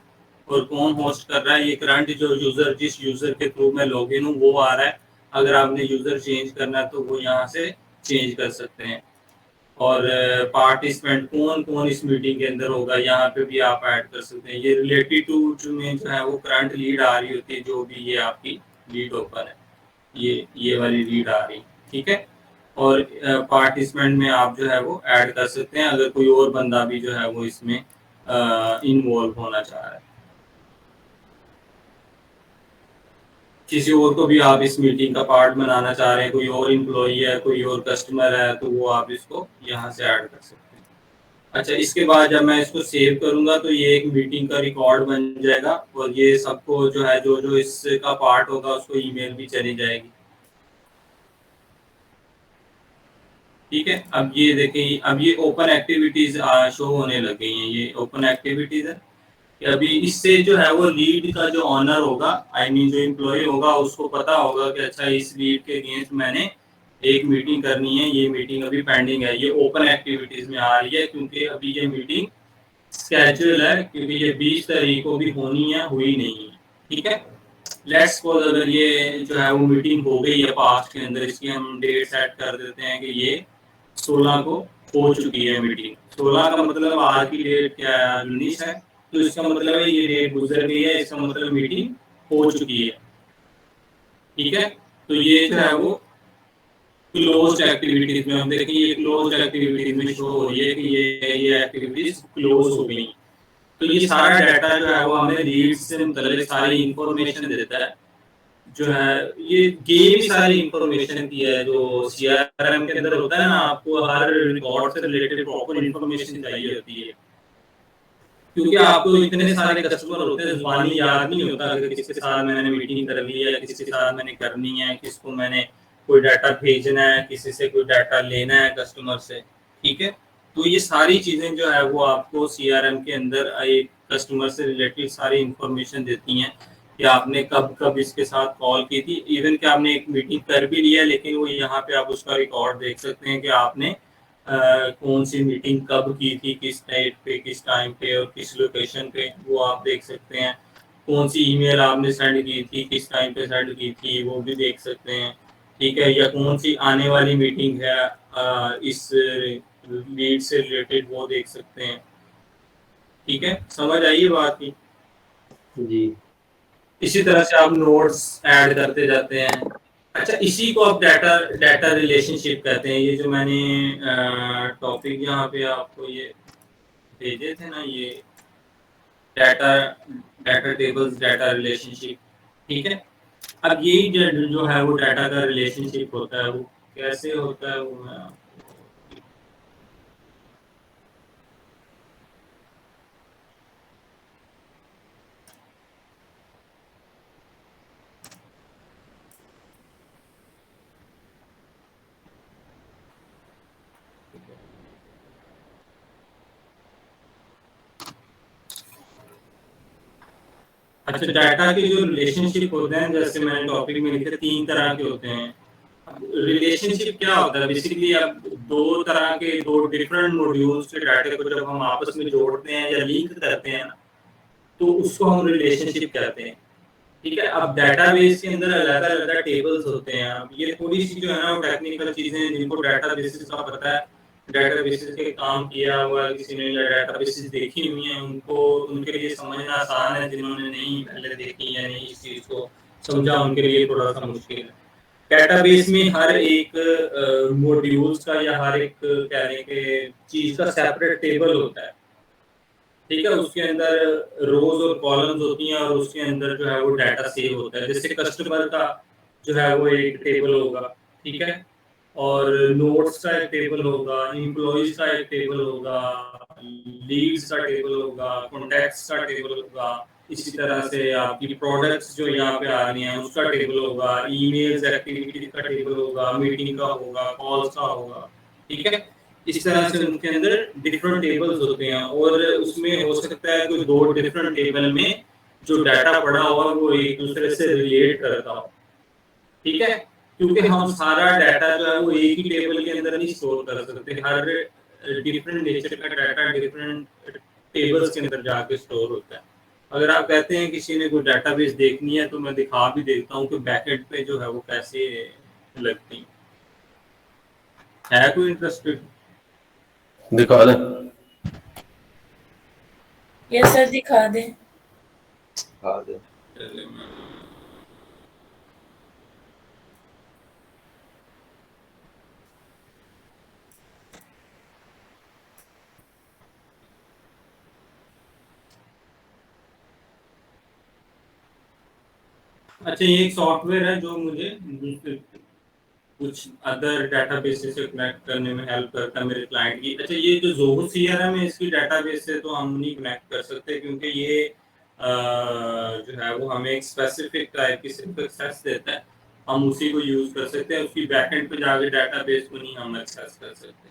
और कौन होस्ट कर रहा है? ये करंट जो यूजर, जिस यूजर के थ्रू मैं लॉगिन हूँ वो आ रहा है। अगर आपने यूजर चेंज करना है तो वो यहाँ से चेंज कर सकते हैं। और पार्टिसिपेंट कौन कौन इस मीटिंग के अंदर होगा, यहाँ पे भी आप ऐड कर सकते हैं। ये रिलेटेड टू जो है वो करंट लीड आ रही होती है, जो भी ये आपकी लीड ओपन है, ये वाली लीड आ रही, ठीक है। और पार्टिसिपेंट में आप जो है वो ऐड कर सकते हैं, अगर कोई और बंदा भी जो है वो इसमें इन्वॉल्व होना चाह रहा है। किसी और को भी आप इस मीटिंग का पार्ट बनाना चाह रहे हैं, कोई और एम्प्लॉई है, कोई और कस्टमर है, तो वो आप इसको यहाँ से ऐड कर सकते हैं। अच्छा, इसके बाद जब मैं इसको सेव करूंगा तो ये एक मीटिंग का रिकॉर्ड बन जाएगा और ये सबको जो है जो इसका पार्ट होगा उसको ईमेल भी चली जाएगी, ठीक है। अब ये देखें, अब ये ओपन एक्टिविटीज शो होने लग गई हैं। ये ओपन एक्टिविटीज है। अभी इससे जो है वो लीड का जो ऑनर होगा, आई मीन जो एम्प्लॉय होगा, उसको पता होगा कि अच्छा इस लीड के अगेंस्ट मैंने एक मीटिंग करनी है, ये मीटिंग अभी पेंडिंग है, ये ओपन एक्टिविटीज में आ रही है क्योंकि अभी ये मीटिंग स्केड्यूल है, क्योंकि ये 20 तारीख को भी होनी है, हुई नहीं है, ठीक है। लेट्स सपोज अगर ये जो है वो मीटिंग हो गई है पास्ट के अंदर, इसकी हम डेट सेट कर देते हैं कि ये 16 को हो चुकी है मीटिंग। 16 का मतलब आज की डेट क्या है? 19 है, तो इसका मतलब है ये डेट गुजर गई है, इसका मतलब मीटिंग हो चुकी है, ठीक है। तो ये जो है वो क्लोज्ड एक्टिविटीज में हम देखें, ये क्लोज्ड एक्टिविटीज में शो हो रही है कि ये एक्टिविटीज क्लोज हो गई। तो ये सारा डाटा जो है वो हमें लीड से मुतल्लिक सारी इंफॉर्मेशन देता है। जो है ये गेम ही सारी इंफॉर्मेशन की है, जो सीआरएम के अंदर होता है ना, आपको हर रिकॉर्ड से रिलेटेड प्रॉपर इंफॉर्मेशन चाहिए होती है, क्योंकि आपको इतने सारे कस्टमर होते हैं, ज़ुबानी याद नहीं होता कि किसके साथ मैंने मीटिंग कर ली है, किसके साथ मैंने करनी है, किसको मैंने कोई डाटा भेजना है, किसी से कोई डाटा लेना है कस्टमर से, ठीक है। तो ये सारी चीज़ें जो है वो आपको सीआरएम के अंदर एक कस्टमर से रिलेटेड सारी इंफॉर्मेशन देती हैं कि आपने कब कब इसके साथ कॉल की थी, इवन कि आपने एक मीटिंग कर भी लिया, लेकिन वो यहाँ पे आप उसका रिकॉर्ड देख सकते हैं कि आपने कौन सी मीटिंग कब की थी, किस डेट पे, किस टाइम पे और किस लोकेशन पे, वो आप देख सकते हैं। कौन सी ईमेल आपने सेंड की थी, किस टाइम पे सेंड की थी, वो भी देख सकते हैं, ठीक है। या कौन सी आने वाली मीटिंग है इस लीड से रिलेटेड, वो देख सकते हैं, ठीक है। समझ आई बात की जी। इसी तरह से आप नोट्स ऐड करते जाते हैं। अच्छा, इसी को आप डाटा रिलेशनशिप कहते हैं। ये जो मैंने टॉपिक यहाँ पे आपको ये भेजे थे ना, ये डाटा टेबल्स, डाटा रिलेशनशिप, ठीक है। अब यही जो है वो डाटा का रिलेशनशिप होता है, वो कैसे होता है वो मैं अच्छा, डाटा के जो रिलेशनशिप होते हैं, जैसे मैंने टॉपिक में लिखे 3 तरह के होते हैं। रिलेशनशिप क्या होता है? बेसिकली अब 2 तरह के, 2 डिफरेंट मॉड्यूल्स के डाटा को जब हम आपस में जोड़ते हैं या लिंक करते हैं ना, तो उसको हम रिलेशनशिप कहते हैं, ठीक है। अब डाटाबेस के अंदर अलग-अलग टेबल्स होते हैं। अब ये थोड़ी सी जो है ना टेक्निकल चीजें हैं, जिनको डाटाबेसेस का पता है, डाटाबेसेस के काम किया हुआ, किसी ने डाटाबेसेस देखी हुई हैं, उनको उनके लिए समझना आसान है। जिन्होंने नहीं पहले देखी या नहीं इस चीज को समझा, उनके लिए थोड़ा सा मुश्किल है। डाटाबेस में हर एक मॉड्यूल्स का या हर एक कहने के चीज का सेपरेट टेबल होता है, ठीक है। उसके अंदर रोज और कॉलम्स होती हैं और उसके अंदर जो है वो डाटा सेव होता है। जैसे कस्टमर का जो है वो एक टेबल होगा, ठीक है, और नोट्स का एक टेबल होगा, एम्प्लॉइज का एक टेबल होगा, लीड्स का टेबल होगा, कॉन्टैक्ट्स का टेबल होगा। इसी तरह से आपकी प्रोडक्ट्स जो यहाँ पे आ रही हैं उसका टेबल होगा, ईमेल्स एक्टिविटी का टेबल होगा, मीटिंग का होगा, कॉल्स का होगा, ठीक है। इस तरह से उनके अंदर डिफरेंट टेबल्स होते हैं और उसमें हो सकता है कोई 2 डिफरेंट टेबल में जो डाटा पड़ा हुआ वो एक दूसरे से रिलेट करता हो, ठीक है। क्योंकि हम सारा डाटा जो है वो एक ही टेबल के अंदर नहीं स्टोर कर सकते। हर डिफरेंट नेचर का डाटा डिफरेंट टेबल्स के अंदर जाके स्टोर होता है। अगर आप कहते हैं किसी ने कोई डाटाबेस देखनी है तो मैं दिखा भी देता हूँ कि बैकएंड पे जो है वो कैसे लगती है कोई इंटरेस्टेड? दिखा दें। यस सर दिखा दें। हाँ दे। अच्छा, ये एक सॉफ्टवेयर है जो मुझे कुछ अदर डाटाबेसेस से कनेक्ट करने में हेल्प करता है मेरे क्लाइंट की। अच्छा, ये जो ज़ोहो सीआरएम है इसकी डाटाबेस से तो हम नहीं कनेक्ट कर सकते क्योंकि ये जो है वो हमें एक स्पेसिफिक टाइप की सिर्फ एक्सेस देता है, हम उसी को यूज़ कर सकते हैं। उसकी बैकएंड पे जाके डाटाबेस को नहीं हम एक्सेस कर सकते,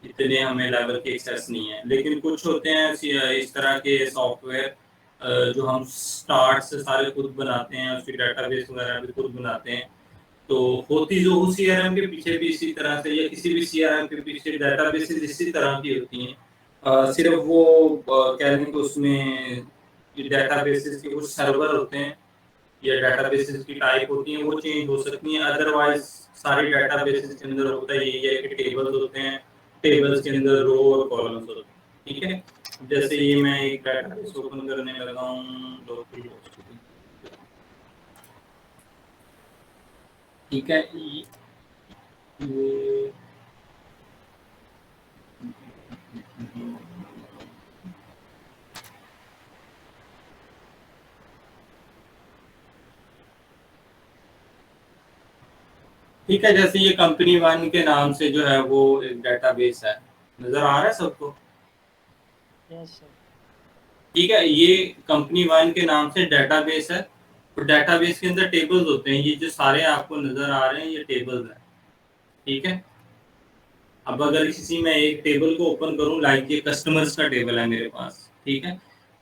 इतने हमें लेवल की एक्सेस नहीं है। लेकिन कुछ होते हैं इस तरह के सॉफ्टवेयर जो हम स्टार्ट से सारे खुद बनाते हैं, उसकी डाटाबेस वगैरह भी खुद बनाते हैं। तो होती जो सीआरएम के पीछे भी इसी तरह से या किसी भी सीआरएम के पीछे डाटाबेस इसी तरह की होती हैं। सिर्फ वो कह लें कि उसमें डाटाबेसेस के कुछ सर्वर होते हैं या डाटाबेसेस की टाइप होती हैं वो चेंज हो सकती हैं, अदरवाइज सारी डाटाबेसेस के अंदर होता है यही है कि टेबल्स होते हैं, टेबल्स के अंदर रो और कॉलम्स होते हैं। ठीक है, जैसे ये मैं एक डाटाबेस ओपन करने लगा हूँ लोकल होस्ट, ठीक है। ये ठीक है, जैसे ये कंपनी वन के नाम से जो है वो एक डाटाबेस है, नजर आ रहा है सबको? ठीक है, ये कंपनी वन के नाम से डाटाबेस है और डाटाबेस के अंदर टेबल्स होते हैं। ये जो सारे आपको नजर आ रहे हैं ये टेबल्स हैं, ठीक है। अब अगर किसी में एक टेबल को ओपन करूं, लाइक ये कस्टमर्स का टेबल है मेरे पास, ठीक है,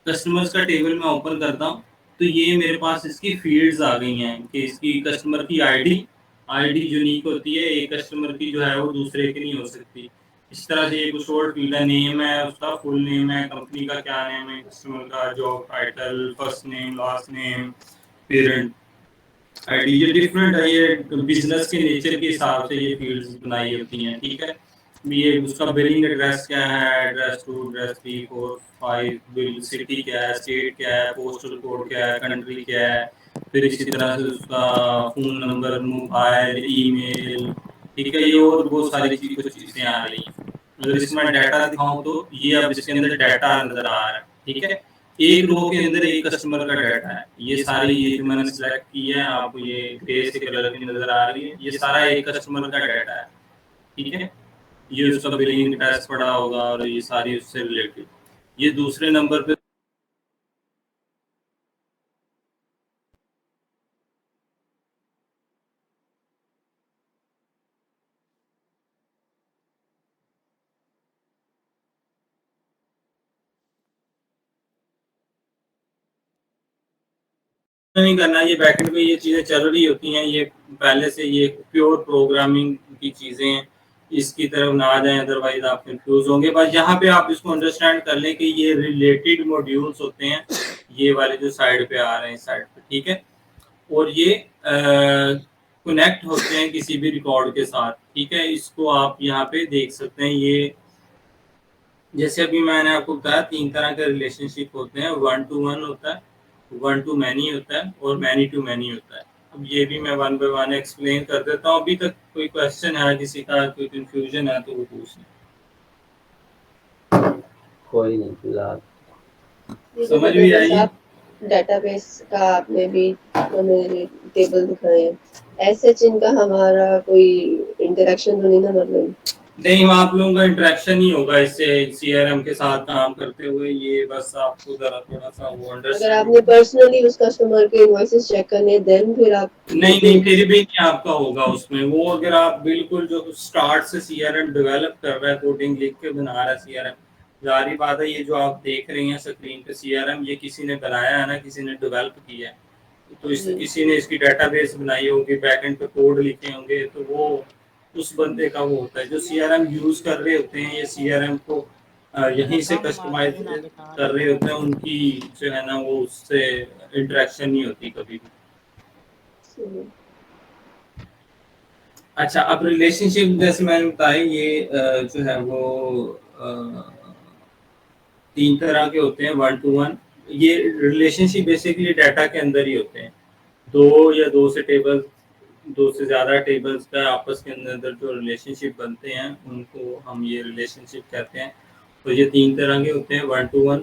कस्टमर्स का टेबल मैं ओपन करता हूं तो ये मेरे पास इसकी फील्ड्स आ गई हैं कि इसकी कस्टमर की आईडी यूनिक होती है, एक कस्टमर की जो है वो दूसरे की नहीं हो सकती। इस तरह से कुछ और फील्ड है, नेम है, उसका फुल नेम है, कंपनी का क्या नेम है, कस्टमर का job title, first name, last name, parent ID, ये डिफरेंट है, ये बिजनेस के नेचर के हिसाब से ये फील्ड्स बनाई होती हैं, ठीक है। ये उसका बिलिंग एड्रेस क्या है, एड्रेस 2, एड्रेस 3, 4, 5, बिल सिटी क्या है, स्टेट क्या है, पोस्टल कोड क्या है, कंट्री क्या है, फिर इसी तरह से उसका फोन नंबर, मोबाइल, ईमेल, ठीक है। ये और बहुत सारी कुछ चीज़ें आ रही हैं। अगर इसमें डाटा दिखाऊं तो ये अब इसके अंदर डाटा नजर आ रहा है, ठीक है। एक रो के अंदर एक कस्टमर का डाटा है, ये सारी ये जो मैंने सिलेक्ट की है आपको ये ग्रे से कलर की नजर आ रही है, ये सारा एक कस्टमर का डाटा है, ठीक है। ये उसका बिलिंग एड्रेस पड़ा होगा और ये सारी उससे रिलेटेड। ये दूसरे नंबर पे नहीं करना, ये बैकएंड पे ये चीज़ें चल रही होती हैं, ये पहले से ये प्योर प्रोग्रामिंग की चीज़ें हैं, इसकी तरफ ना आ जाएं अदरवाइज आप कंफ्यूज होंगे। बस यहाँ पे आप इसको अंडरस्टैंड कर लें कि ये रिलेटेड मॉड्यूल्स होते हैं, ये वाले जो साइड पे आ रहे हैं साइड पे, ठीक है, और ये कनेक्ट होते हैं किसी भी रिकॉर्ड के साथ, ठीक है। इसको आप यहाँ पे देख सकते हैं, ये जैसे अभी मैंने आपको बताया 3 तरह के रिलेशनशिप होते हैं, 1 to 1 होता है, 1 to many होता है और many to many होता है। अब ये भी मैं 1 by 1 एक्सप्लेन कर देता हूँ। अभी तक कोई क्वेश्चन है किसी का, कोई कंफ्यूजन है तो वो पूछ लें। कोई नहीं फिलहाल समझ भी आई? डेटाबेस का आपने भी हमें टेबल दिखाए हैं, ऐसे जिनका हमारा कोई इंटरेक्शन तो नहीं ना, मतलब नहीं, आप लोगों का इंटरेक्शन ही होगा इससे सीआरएम के साथ काम करते हुए, ये बस आपको जरा थोड़ा सा वो अगर आपने पर्सनली उस कस्टमर के इनवॉइसेस चेक करने देन फिर आप नहीं फिर भी नहीं आपका होगा उसमें वो। अगर आप बिल्कुल जो स्टार्ट से सीआरएम डेवलप कर रहा है, कोडिंग लिख के बना रहा है सीआरएम, जारी बात है ये जो आप देख रहे हैं स्क्रीन पे सीआरएम, ये किसी ने बनाया है ना, किसी ने डेवलप किया है, तो किसी ने इसकी डेटाबेस बनाई होगी, बैकएंड पे कोड लिखे होंगे, तो वो उस बंदे का वो होता है। जो सीआरएम यूज कर रहे होते हैं, ये सीआरएम को यहीं से कस्टमाइज कर रहे होते हैं, उनकी जो है ना वो उससे इंटरेक्शन नहीं होती कभी भी। अच्छा, अब रिलेशनशिप जैसे मैंने बताया, ये जो है वो 3 तरह के होते हैं, 1 to 1। ये रिलेशनशिप बेसिकली डाटा के अंदर ही होते हैं। 2 या 2 से टेबल, 2 से ज़्यादा टेबल्स का आपस के अंदर जो रिलेशनशिप बनते हैं, उनको हम ये रिलेशनशिप कहते हैं। तो ये 3 तरह के होते हैं, 1 to 1,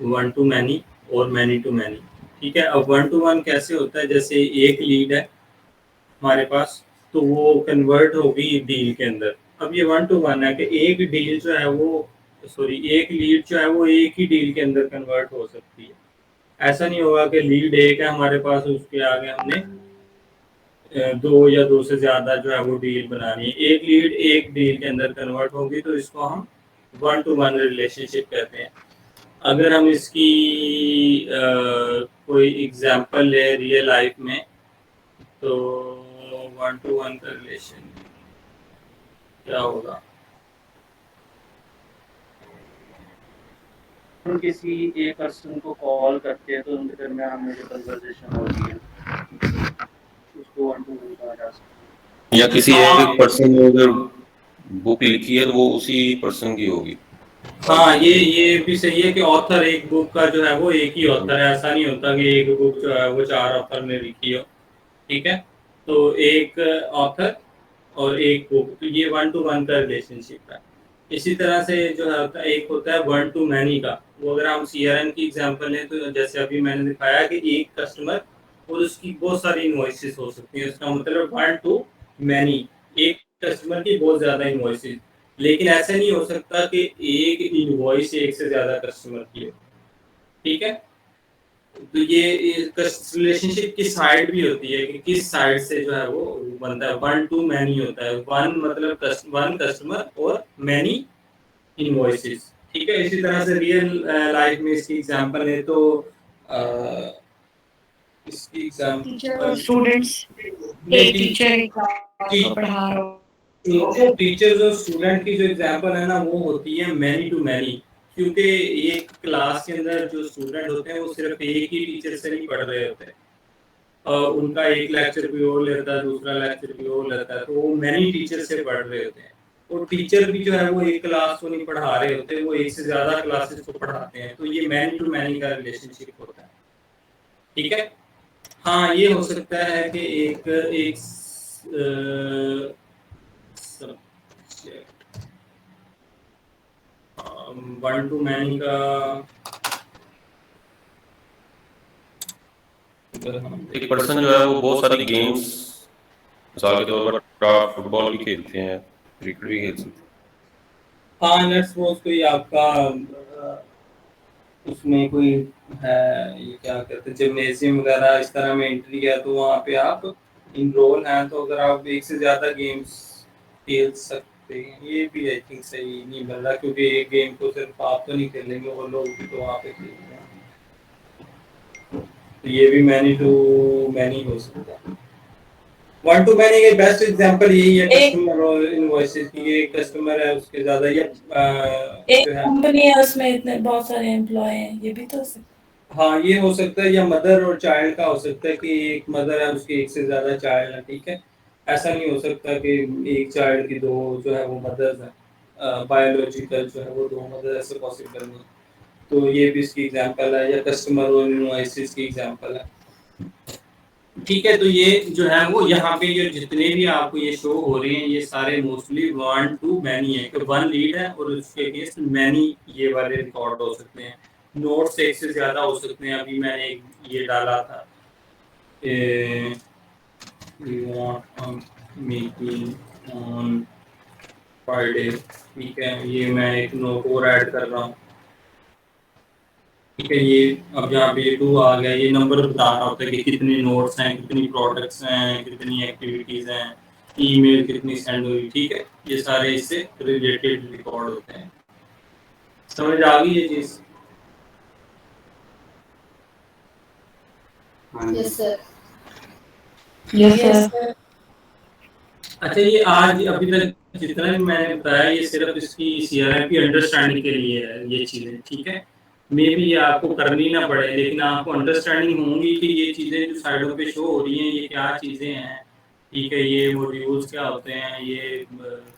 1 to many और many to many। ठीक है, अब 1 to 1 कैसे होता है? जैसे एक लीड है हमारे पास, तो वो कन्वर्ट होगी डील के अंदर। अब ये 1 to 1 है कि एक डील जो है वो एक लीड जो है वो एक ही डील के अंदर कन्वर्ट हो सकती है। ऐसा नहीं होगा कि लीड एक है हमारे पास, उसके आगे हमने 2 या 2 से ज़्यादा जो है वो डील बनानी है। एक लीड एक डील के अंदर कन्वर्ट होगी, तो इसको हम 1 to 1 रिलेशनशिप कहते हैं। अगर हम इसकी कोई एग्जांपल ले रियल लाइफ में, तो 1 to 1 का रिलेशन क्या होगा? हम किसी एक पर्सन को कॉल करते हैं तो उनके दरमियान हमें जो कन्वर्सेशन होती है उसको 1 to 1 कहा जा सकता है। या किसी एक पर्सन ने अगर बुक लिखी है तो वो उसी पर्सन की होगी। हाँ, ये भी सही है कि ऑथर एक बुक का जो है वो एक ही ऑथर है। ऐसा नहीं होता कि एक बुक जो है वो 4 ऑथर ने लिखी हो। ठीक है, तो एक ऑथर और एक बुक, तो ये 1 to 1 का रिलेशनशिप है। इसी तरह से जो है एक होता है 1 to many का। वो अगर हम CRM की एग्जांपल लें, तो जैसे अभी मैंने दिखाया कि एक कस्टमर और उसकी बहुत सारी इनवॉइसेस हो सकती हैं। इसका मतलब 1 to many, एक कस्टमर की बहुत ज़्यादा इनवॉइसेस। लेकिन ऐसा नहीं हो सकता कि एक इनवॉइस एक से ज़्यादा कस्टमर की हो। ठीक है, तो ये रिलेशनशिप की साइड भी होती है कि किस साइड से जो है वो बनता है। 1 to many होता है। 1 मतलब 1 कस्टमर और many इनवॉइसेस। ठीक है, इसी तरह से रियल लाइफ में इसकी एग्जांपल है, तो इसकी एग्जांपल स्टूडेंट्स, एक टीचर एक क्लास को पढ़ा रहा हो, तो टीचर्स और स्टूडेंट की जो एग्जांपल है ना, वो होती है मैनी टू मैनी। क्योंकि ये क्लास के अंदर जो स्टूडेंट होते हैं वो सिर्फ एक ही टीचर से नहीं पढ़ रहे होते, और उनका एक लेक्चर भी और लेता है, दूसरा लेक्चर भी और लेता है, तो वो मैनी टीचर से पढ़ रहे होते हैं। और टीचर भी जो है वो एक क्लास को नहीं पढ़ा रहे होते, वो एक से ज्यादा क्लासेस को पढ़ाते हैं। तो ये मैनी टू मैनी का रिलेशनशिप होता है। ठीक है, हाँ, ये हो सकता है कि एक 1 to many का एक पर्सन जो है वो बहुत सारी गेम्स, मिसाल के तौर पर फुटबॉल भी खेलते हैं, क्रिकेट भी खेल सकते हैं। हाँ, लेट्स सपोज कोई आपका उसमें कोई है, ये क्या कहते हैं, जिम्नेजियम वगैरह इस तरह में एंट्री है, तो वहाँ पे आप इनरोल हैं, तो अगर आप एक से ज़्यादा गेम्स खेल सकते हैं। ये भी आई थिंक सही नहीं बन रहा, क्योंकि एक गेम को सिर्फ आप तो नहीं खेलेंगे, वो लोग भी तो वहाँ पे खेलते हैं। तो ये भी मैनी टू मैनी हो सकता है। 1 to many के बेस्ट एग्जांपल यही है, कस्टमर और इनवॉइसेस की। एक कस्टमर है, उसके ज़्यादा या एक कंपनी है, उसमें इतने बहुत सारे एम्प्लॉय हैं, ये भी तो हो सकता है। हाँ, ये हो सकता है, या मदर और चाइल्ड का हो सकता है कि एक मदर है, उसके एक से ज़्यादा चाइल्ड है। ठीक है, ऐसा नहीं हो सकता कि एक चाइल्ड की 2 जो है वो मदर्स हैं, बायोलॉजिकल जो है वो 2 मदर, ऐसे पॉसिबल नहीं। तो ये भी इसकी एग्जांपल है, या कस्टमर और इनवॉइसेस की एग्जांपल है। ठीक है, तो ये जो है वो यहाँ पे ये जितने भी आपको ये शो हो रहे हैं, ये सारे मोस्टली 1 to many है कि 1 लीड है और उसके अगेंस्ट मैनी ये वाले रिकॉर्ड हो सकते हैं। नोट्स एक से ज़्यादा हो सकते हैं। अभी मैंने ये डाला था, मीटिंग ऑन फ्राइडे। ठीक है, ये मैं एक नोट और ऐड कर रहा हूँ। ठीक है, ये अब यहाँ पे 2 आ गया, ये नंबर बता रहा होता है कि कितने नोट्स हैं, कितनी प्रोडक्ट्स हैं, कितनी एक्टिविटीज़ हैं, ईमेल कितनी सेंड हुई। ठीक है, ये सारे इससे रिलेटेड रिकॉर्ड होते हैं। समझ आ गई ये चीज़? Yes sir. Yes, sir. अच्छा, ये आज अभी तक जितना भी मैंने बताया ये सिर्फ इसकी सीआरएम की अंडरस्टैंडिंग के लिए है ये चीज़ें, ठीक है। मे बी ये आपको करनी ना पड़े, लेकिन आपको अंडरस्टैंडिंग होंगी कि ये चीज़ें जो साइडों पे शो हो रही हैं ये क्या चीज़ें हैं, ठीक है। ये मॉड्यूल्स क्या होते हैं, ये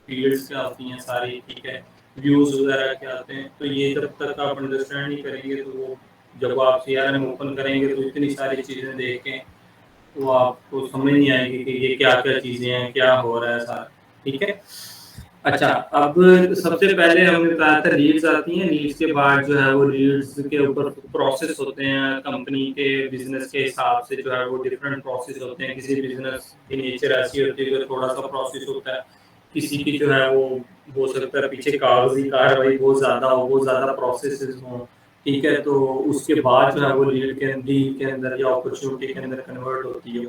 फील्ड्स क्या होती हैं सारी, ठीक है, व्यूज़ वगैरह क्या होते हैं। तो ये जब तक आप अंडरस्टैंड नहीं करेंगे तो वो जब आप सीआरएम ओपन करेंगे तो इतनी सारी चीज़ें देखें तो आपको समझ नहीं आएगी कि ये क्या क्या चीज़ें हैं, क्या हो रहा है सारा, ठीक है। अच्छा, अब सबसे पहले हमने बताया था लीड्स आती हैं, लीड्स के बाद जो है वो लीड्स के ऊपर प्रोसेस होते हैं कंपनी के बिजनेस के हिसाब से, जो है वो डिफरेंट प्रोसेस होते हैं। किसी बिजनेस की नेचर ऐसी होती है कि थोड़ा सा प्रोसेस होता है, किसी की जो है वो हो सकता है पीछे कागजी कार्रवाई बहुत ज़्यादा हो, बहुत ज़्यादा प्रोसेस हों, ठीक है। तो उसके बाद जो है वो लीड के अंदर या अपॉर्चुनिटी के अंदर कन्वर्ट होती है।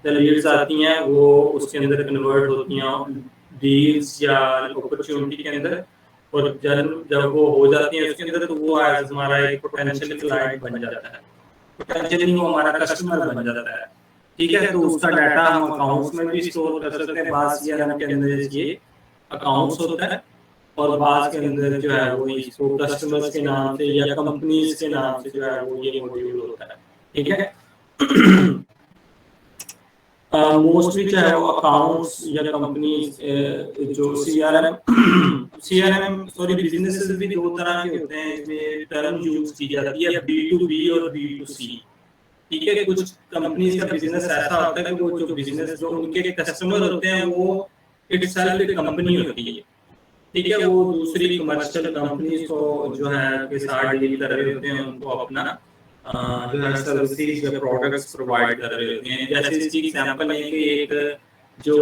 तो लीड्स आती हैं वो उसके अंदर कन्वर्ट होती हैं डील्स या अपॉर्चुनिटी के अंदर, और जब वो हो जाती है उसके अंदर तो वो एज हमारा एक पोटेंशियल क्लाइंट बन जाता है, पोटेंशियल नहीं, वो हमारा कस्टमर बन जाता है, ठीक है। तो उसका डाटा हम अकाउंट्स में भी स्टोर कर सकते हैं। बास सीआरएम के अंदर ये अकाउंट्स होता है, और बास के अंदर जो है वो इसको कस्टमर्स के नाम से या कंपनीज के नाम से जो है वो ये मॉड्यूल होता है, ठीक है। मोस्टली जो है वो अकाउंट्स या कंपनीज जो सीआरएम सॉरी बिजनेसेस भी दो तरह के होते हैं, इसमें टर्म यूज की जाती है B2B और B2C, ठीक है। कुछ कंपनीज का बिजनेस ऐसा होता है कि वो जो बिजनेस जो उनके कस्टमर होते हैं वो इटसेल्फ एक कंपनी होती है, ठीक है। वो दूसरी कमर्शियल कंपनीज को जो है के साथ डील कर रहे होते हैं, उनको अपना जो है सर्विसेज या प्रोडक्ट्स प्रोवाइड कर रहे होते हैं। जैसे इसकी एग्जांपल है कि एक जो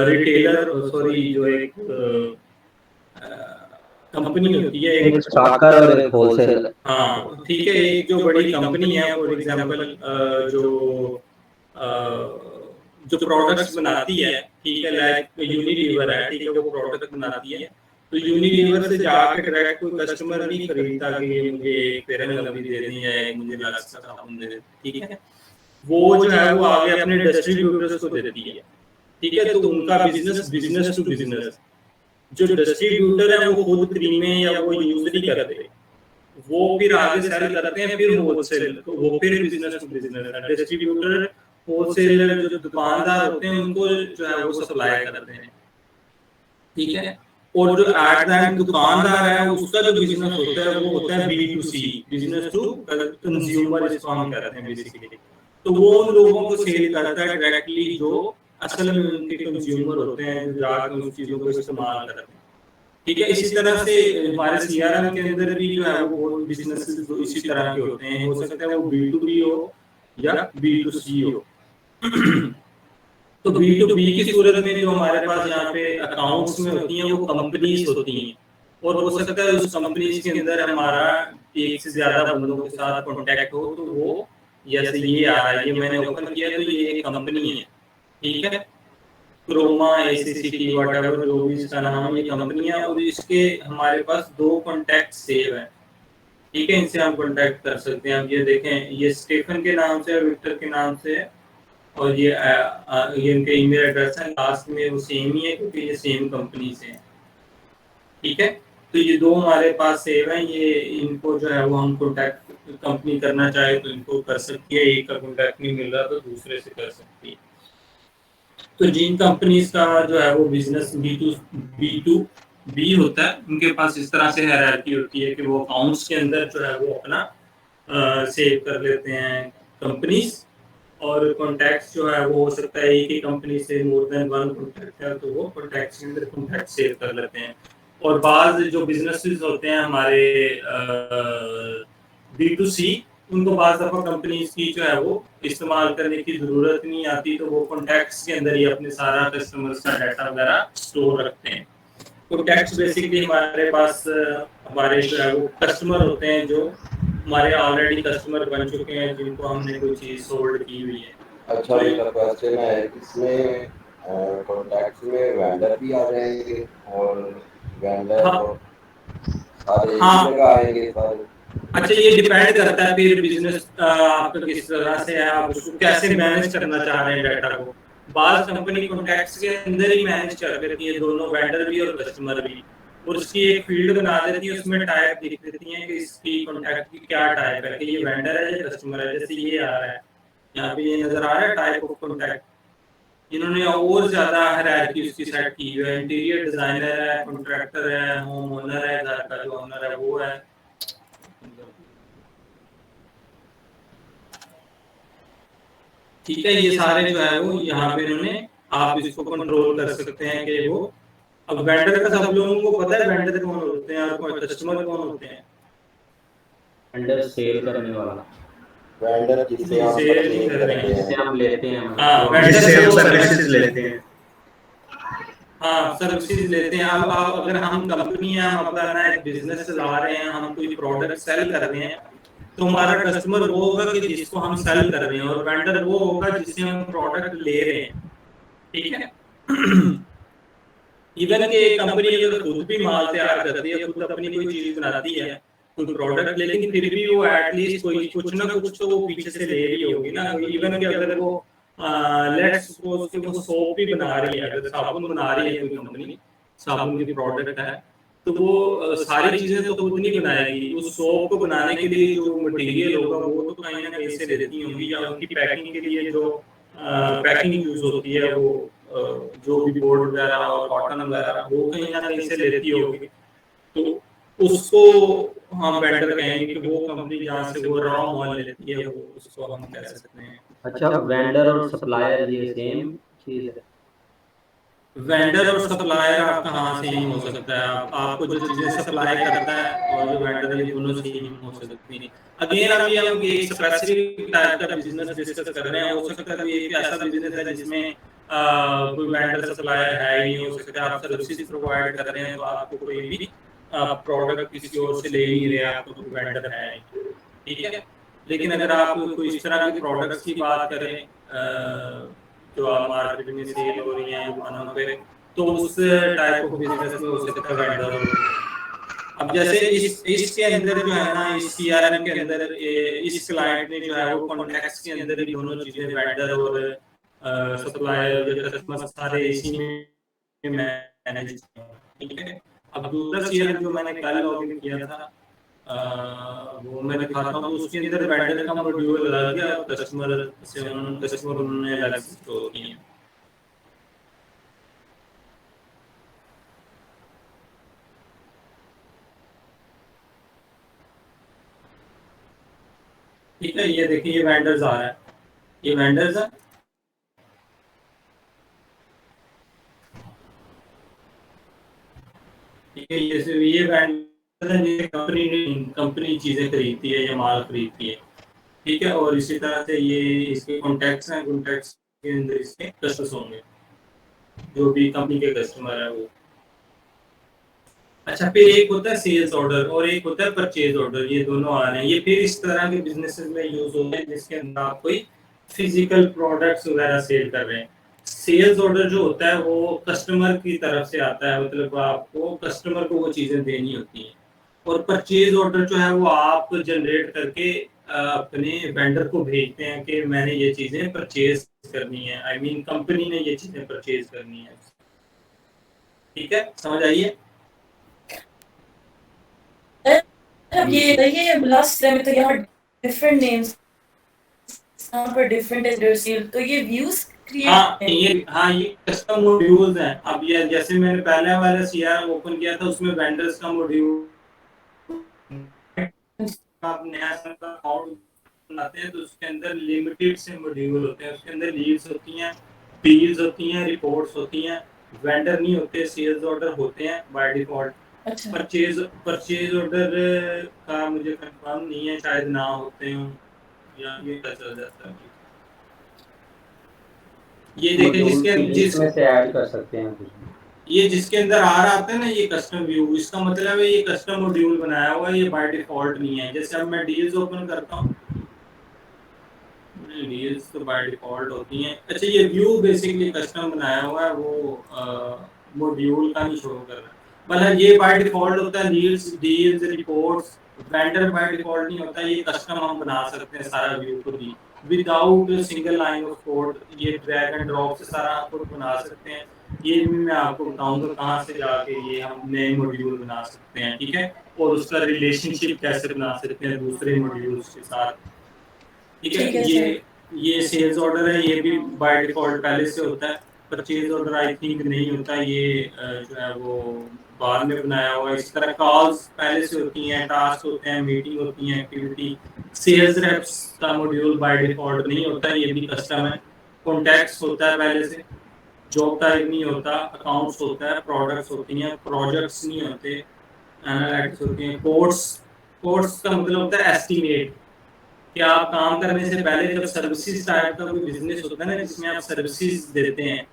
रिटेलर सॉरी जो एक कंपनी होती है, एक स्टॉकर और एक होलसेलर, हाँ ठीक है, एक जो बड़ी कंपनी है फॉर एग्जांपल जो प्रोडक्ट्स बनाती है, ठीक है, लाइक यूनिलीवर है, ठीक है, वो प्रोडक्ट बनाती है। तो यूनिलीवर से जाकर डायरेक्ट कोई कस्टमर नहीं खरीदता कि ये मुझे एक फेयर एंड लवली दे दें या मुझे लक्स का साबुन दे दें, ठीक है। वो जो है वो आगे अपने डिस्ट्रीब्यूटर्स को देती है, ठीक है। तो उनका बिजनेस टू बिजनेस, जो डिस्ट्रीब्यूटर है वो खुद फ्री में या वो यूज नहीं करते, वो फिर आगे सेल करते हैं, फिर होलसेल, तो वो फिर बिजनेस टू बिजनेस है। डिस्ट्रीब्यूटर होलसेलर जो दुकानदार होते हैं उनको जो है वो सप्लाई करते हैं, ठीक है। और जो एट द एंड दुकानदार है उसका जो बिजनेस होता है वो होता है B2C, बिजनेस टू कंज्यूमर, इसको हम कहते हैं बेसिकली। तो वो उन लोगों को सेल करता है डायरेक्टली जो असल में उनके कंज्यूमर होते हैं, जो जाकर उन चीजों को इस्तेमाल करते हैं, ठीक है। इसी तरह से हमारे सीआरएम के अंदर भी जो है वो बिजनेस इसी तरह के होते हैं, हो सकता है वो B2B हो या B2C हो। तो B2B की सूरत में जो हमारे पास यहाँ पे अकाउंट्स में होती हैं वो कंपनीज होती हैं, और हो सकता है उस कंपनीज के अंदर हमारा एक से ज्यादा बंदों के साथ कांटेक्ट हो। तो वो जैसे ये आ रहा है, ये मैंने ओपन किया तो ये एक कंपनी है, ठीक है, क्रोमा ACCT व्हाटएवर जो भी इसका नाम है, ये कंपनी है। और इसके हमारे पास 2 कॉन्टैक्ट सेव है, ठीक है, इनसे हम कॉन्टैक्ट कर सकते हैं। अब ये देखें, ये स्टीफन के नाम से, विक्टर के नाम से है, और ये इनके ईमेल एड्रेस है, लास्ट में वो सेम ही है क्योंकि ये सेम कंपनी से है, ठीक है। तो ये 2 हमारे पास सेव हैं, ये इनको जो है वो हम कॉन्टैक्ट कंपनी करना चाहे तो इनको कर सकती है, एक का कॉन्टैक्ट नहीं मिल रहा तो दूसरे से कर सकती है। तो जिन कंपनीज का जो है वो बिजनेस B2B होता है, उनके पास इस तरह से हायरार्की होती है कि वो अकाउंट्स के अंदर जो है वो अपना सेव कर लेते हैं कंपनीज, और कॉन्टैक्ट्स जो है वो हो सकता है एक ही कंपनी से मोर देन 1 कॉन्टैक्ट है तो वो कॉन्टैक्ट्स के अंदर कॉन्टैक्ट सेव कर लेते हैं। और बाद जो बिजनेसेस होते हैं हमारे B2C, उनको बाज़ दफ़ा कंपनीज की जो है वो इस्तेमाल करने की ज़रूरत नहीं आती, तो वो कॉन्टैक्ट्स के अंदर ही अपने सारा कस्टमर्स का डाटा वगैरह स्टोर रखते हैं। कॉन्टैक्ट्स बेसिकली हमारे पास हमारे जो है वो कस्टमर होते हैं जो हमारे ऑलरेडी कस्टमर बन चुके हैं, जिनको हमने कोई चीज़ सोल्ड की हुई है। अच्छा, मेरा क्वेश्चन है इसमें कॉन्टैक्ट्स में वेंडर भी आ जाएंगे और वेंडर सारे जगह आएंगे सारे? अच्छा, ये डिपेंड करता है फिर बिजनेस आपका किस तरह से है, आप उसको कैसे मैनेज करना चाह रहे हैं डाटा को। बाज कंपनी कॉन्टैक्ट्स के अंदर ही मैनेज कर देती है, दोनों वेंडर भी और कस्टमर भी, और उसकी एक फील्ड बना देती है, उसमें टाइप लिख देती है कि इसकी कॉन्टैक्ट की क्या टाइप है, कि ये वेंडर है या कस्टमर है। जैसे ये आ रहा है, यहाँ पे ये नजर आ रहा है टाइप ऑफ कॉन्टैक्ट। इन्होंने और ज्यादा हायरार्की उसकी सेट की है, इंटीरियर डिजाइनर है, कॉन्ट्रैक्टर है, होम ओनर है, घर का जो ओनर है वो है। ठीक है, ये सारे जो है वो यहाँ पे इन्होंने, आप इसको कंट्रोल कर सकते हैं कि वो, अब वेंडर का सब लोगों को पता है वेंडर कौन होते हैं और कस्टमर कौन होते हैं। वेंडर सेल करने वाला, वेंडर जिससे हम सेल परचेज कर रहे हैं, करते जिससे हैं। हम लेते हैं, हाँ, वेंडर जिससे हम से सर्विसेज लेते हैं। हाँ, सर्विसेज लेते हैं। अब अगर हम कंपनी है, हम अपना एक बिजनेस चला रहे हैं, हम कोई प्रोडक्ट सेल कर रहे हैं, तो हमारा कस्टमर वो होगा कि जिसको हम सेल कर रहे हैं, और वेंडर वो होगा जिससे हम प्रोडक्ट ले रहे हैं। ठीक है। इवन कि कंपनी अगर खुद भी माल तैयार करती है, खुद अपनी कोई चीज बनाती है, कोई प्रोडक्ट, लेकिन फिर भी वो एटलीस्ट कोई कुछ ना कुछ तो वो पीछे से ले रही होगी ना। इवन कि अगर वो लेट्स सपोज कि वो सोप भी बना रही है, अगर साबुन बना रही है कोई कंपनी, साबुन की प्रोडक्ट है, तो वो सारी चीजें तो खुद नहीं बनाएगी। उस सोप को बनाने के लिए जो मटेरियल होगा वो तो कहीं ना कहीं से लेती होंगी, या उनकी पैकिंग के लिए जो पैकिंग यूज होती है, वो जो भी बोर्ड वगैरह और कॉटन वगैरह वो कहीं ना कहीं से लेती होगी। तो उसको हम वेंडर कहेंगे कि वो कंपनी जहाँ से वो रॉ मॉल लेती है, वो उसको हम कह सकते हैं। अच्छा, वेंडर और सप्लायर ये सेम चीज है? वेंडर और सप्लायर आपका हाँ सेम हो सकता है, आपको जो चीजें सप्लाई करता है और जो वेंडर है, ये दोनों सेम हो सकती हैं। अगेन अभी हम एक स्पेसिफिक टाइप का बिजनेस डिस्कस कर रहे हैं, हो सकता है कि एक ऐसा बिजनेस है जिसमें कोई वेंडर सप्लायर है ही नहीं, हो सकता है आप सर्विसेज प्रोवाइड कर रहे हैं, तो आपको कोई भी प्रोडक्ट किसी और से ले नहीं रहे, आपको कोई वेंडर है नहीं। ठीक है, लेकिन अगर आप कोई इस तरह के प्रोडक्ट्स की बात करें जो आप मार्केट में सेल हो रही हैं दुकानों पे, तो उस टाइप ऑफ बिजनेस में हो सकता है वेंडर हो। अब जैसे इसके अंदर जो है ना, इस सीआरएम के अंदर इस क्लाइंट ने जो है वो कॉन्टैक्ट्स के अंदर भी दोनों चीजें, वेंडर और सप्लायर या कस्टमर, सारे इसी में मैनेज किए। ठीक है, अब दूसरा सीआरएम जो मैंने कल लॉगिन किया था, वो मैं दिखाता हूँ, तो उसके अंदर वेंडर का मॉड्यूल अलग है और कस्टमर उन्होंने अलग स्टोर किए हैं। ठीक है, ये देखिए ये वेंडर्स आ रहा है, ये वेंडर्स है। ठीक है, ये वेंडर है, कंपनी चीजें खरीदती है या माल खरीदती है। ठीक है, और इसी तरह से ये इसके कॉन्टैक्ट्स हैं, कॉन्टैक्ट्स के अंदर इसके कस्टमर्स होंगे, जो भी कंपनी के कस्टमर है वो। अच्छा, फिर एक होता है सेल्स ऑर्डर और एक होता है परचेज ऑर्डर, ये दोनों आ रहे हैं। ये फिर इस तरह के बिजनेसेस में यूज होते हैं जिसके अंदर आप कोई फिजिकल प्रोडक्ट्स वगैरह सेल कर रहे हैं। सेल्स ऑर्डर जो होता है वो कस्टमर की तरफ से आता है, मतलब आपको कस्टमर को वो चीजें देनी होती हैं। और परचेज ऑर्डर जो है वो आप जनरेट करके अपने वेंडर को भेजते हैं कि मैंने ये चीजें परचेज करनी है, आई मीन कंपनी ने ये चीजें परचेज करनी है। ठीक है, समझ आइए? अब ये लास्ट टाइम तो यहाँ डिफरेंट नेम्स, यहाँ पर डिफरेंट एड्रेस, तो ये व्यूज ये कस्टम मॉड्यूल्स हैं। अब ये जैसे मैंने पहले वाला सीआरएम ओपन किया था, उसमें वेंडर्स का मॉड्यूल, आप नया अकाउंट बनाते हैं तो उसके अंदर लिमिटेड से मॉड्यूल होते हैं, उसके अंदर लीड्स होती हैं, फील्ड्स होती हैं, रिपोर्ट्स होती हैं, वेंडर नहीं होते, सेल्स ऑर्डर होते हैं बाय डिफॉल्ट। अच्छा, परचेज ऑर्डर का मुझे कंफर्म नहीं है, शायद ना होते हों या ये चल जाता है। ये देखें जिसमें से ऐड कर सकते हैं कुछ, ये जिसके अंदर आ रहा आता है ना, ये कस्टम व्यू, इसका मतलब है ये कस्टम मॉड्यूल बनाया हुआ है, ये बाय डिफॉल्ट नहीं है। जैसे अब मैं डील्स ओपन करता हूँ, डील्स तो बाय डिफॉल्ट होती हैं। अच्छा, ये व्यू बेसिकली कस्टम बनाया हुआ है, वो मॉड्यूल का नहीं शो कर रहा है, मतलब ये बाय डिफॉल्ट होता है। Deals reports vendor by default नहीं होता, ये कस्टम हम बना सकते हैं सारा व्यू को भी। Without single line of code, ये ड्रैग एंड ड्रॉप से सारा कोड बना सकते हैं। ये भी मैं आपको बताऊंगा कहाँ से जाके ये हम नए मॉड्यूल बना सकते हैं, ठीक है, और उसका रिलेशनशिप कैसे बना सकते हैं दूसरे मॉड्यूल्स के साथ, ठीक है। ये सेल्स ऑर्डर है, ये भी बाय डिफॉल्ट पहले से होता है। परचेज ऑर्डर आई थिंक नहीं होता, ये जो है वो बाद में बनाया हुआ है। इस तरह कॉल्स पहले से होती हैं, टास्क होते हैं, मीटिंग होती हैं, एक्टिविटी। सेल्स रेप्स का मॉड्यूल बाय डिफॉल्ट नहीं होता, ये भी कस्टम है। कॉन्टैक्ट्स होता है पहले से, जॉब टाइप नहीं होता, अकाउंट्स होता है, प्रोडक्ट्स होती हैं, प्रोजेक्ट्स नहीं होते, एनालिटिक्स होती हैं। कोर्स का मतलब होता है एस्टिमेट, कि आप काम करने से पहले जब सर्विसेज टाइप का कोई बिजनेस होता है ना जिसमें आप सर्विसेज देते हैं,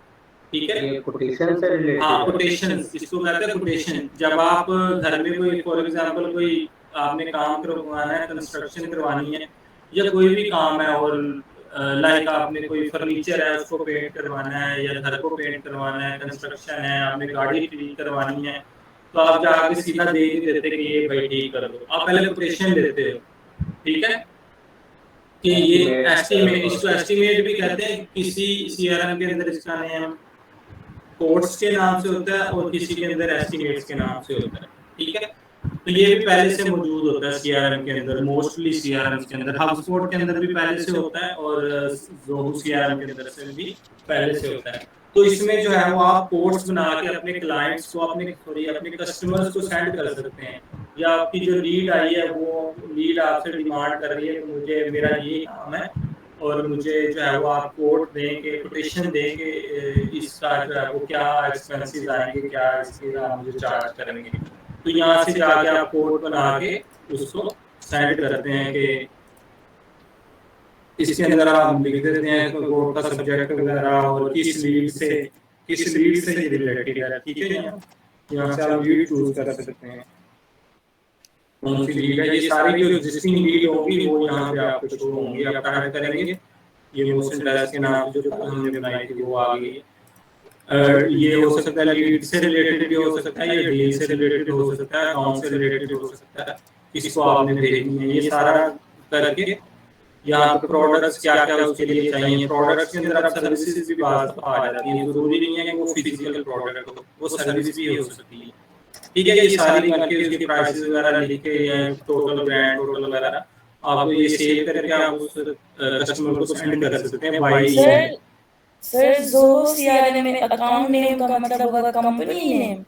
ठीक है, ये कोटेशन से रिलेटेड हाँ है। कोटेशन, इसको कहते हैं कोटेशन। जब आप घर में कोई फॉर एग्जांपल कोई आपने काम करवाना है, कंस्ट्रक्शन करवानी है या कोई भी काम है, और लाइक आपने कोई फर्नीचर है उसको पेंट करवाना है या घर को पेंट करवाना है, कंस्ट्रक्शन है, आपने गाड़ी ठीक करवानी है, तो आप जाके सीधा दे नहीं देते कि ये भाई ठीक कर दो, आप पहले कोटेशन देते हो, ठीक है। कि ये एस्टीमेट, इसको एस्टीमेट भी कहते हैं। किसी सीआरएम के अंदर इसका नेम कोट्स के नाम से होता है और किसी के अंदर एस्टीमेट्स के नाम से होता है, ठीक है। तो ये भी पहले से मौजूद होता है सीआरएम के अंदर, मोस्टली सीआरएम के अंदर। हबस्पॉट के अंदर भी पहले से होता है और जोहू सीआरएम के अंदर से भी पहले से होता है। तो इसमें जो है वो आप कोड्स बना के अपने क्लाइंट्स को, अपने कस्टमर्स को सेंड कर सकते हैं, या आपकी जो लीड आई है वो लीड आपसे डिमांड कर रही है कि मुझे मेरा ये काम है और मुझे जो है वो आप कोड देंगे, कोटेशन देंगे, इसका जो है वो क्या एक्सपेंसेस आएंगे, क्या इसके आप मुझे चार्ज करेंगे। तो यहाँ से जाके आप कोड बना के उसको सेंड करते हैं कि इसके अंदर आप लिख देते हैं कोड का सब्जेक्ट वगैरह और किस लीड से ये रिलेटेड है, ठीक है। यहाँ से आप लीड चूज कर सकते हैं कौन सी लीड है। ये सारी जो एग्जिस्टिंग लीड होंगी वो यहाँ पे आपको शो होंगी, आप टाइप करेंगे। ये मोशन टेस्ट के नाम से जो हमने बनाई थी वो आ गई है। ये हो सकता है लीड से रिलेटेड भी हो सकता है, ये डील से रिलेटेड हो सकता है, अकाउंट से रिलेटेड हो सकता है, किसको आपने भेजनी है, ये सारा करके यहाँ पे प्रोडक्ट्स क्या क्या उसके लिए चाहिए। प्रोडक्ट्स के अंदर आप सर्विसेज भी बात आ जाती है, जरूरी नहीं है कि वो फिजिकल प्रोडक्ट हो, वो सर्विस भी हो सकती है, ठीक है। ये सारी करके उसके प्राइसेस वगैरह लिख के या टोटल ब्रांड टोटल वगैरह आप ये सेव करके आप उस कस्टमर को सेंड कर सकते हैं by email. Sir Zoho CRM में अकाउंट नेम का मतलब होगा कंपनी नेम।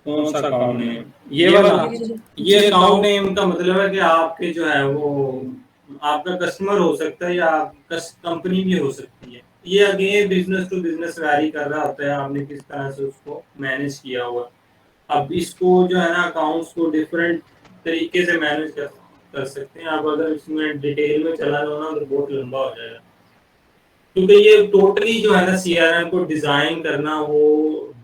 कौन सा अकाउंट नेम? ये वाला, ये अकाउंट नेम का मतलब है कि आपके जो है वो आपका कस्टमर हो सकता है या कंपनी भी हो सकती है। ये again business to business vary कर रहा होता है, आपने किस तरह से उसको मैनेज किया हुआ। अब इसको जो है ना अकाउंट्स को डिफरेंट तरीके से मैनेज कर सकते हैं आप। अगर इसमें डिटेल में चला जाओ ना तो बहुत लंबा हो जाएगा, क्योंकि ये टोटली जो है ना सीआरएम को डिजाइन करना वो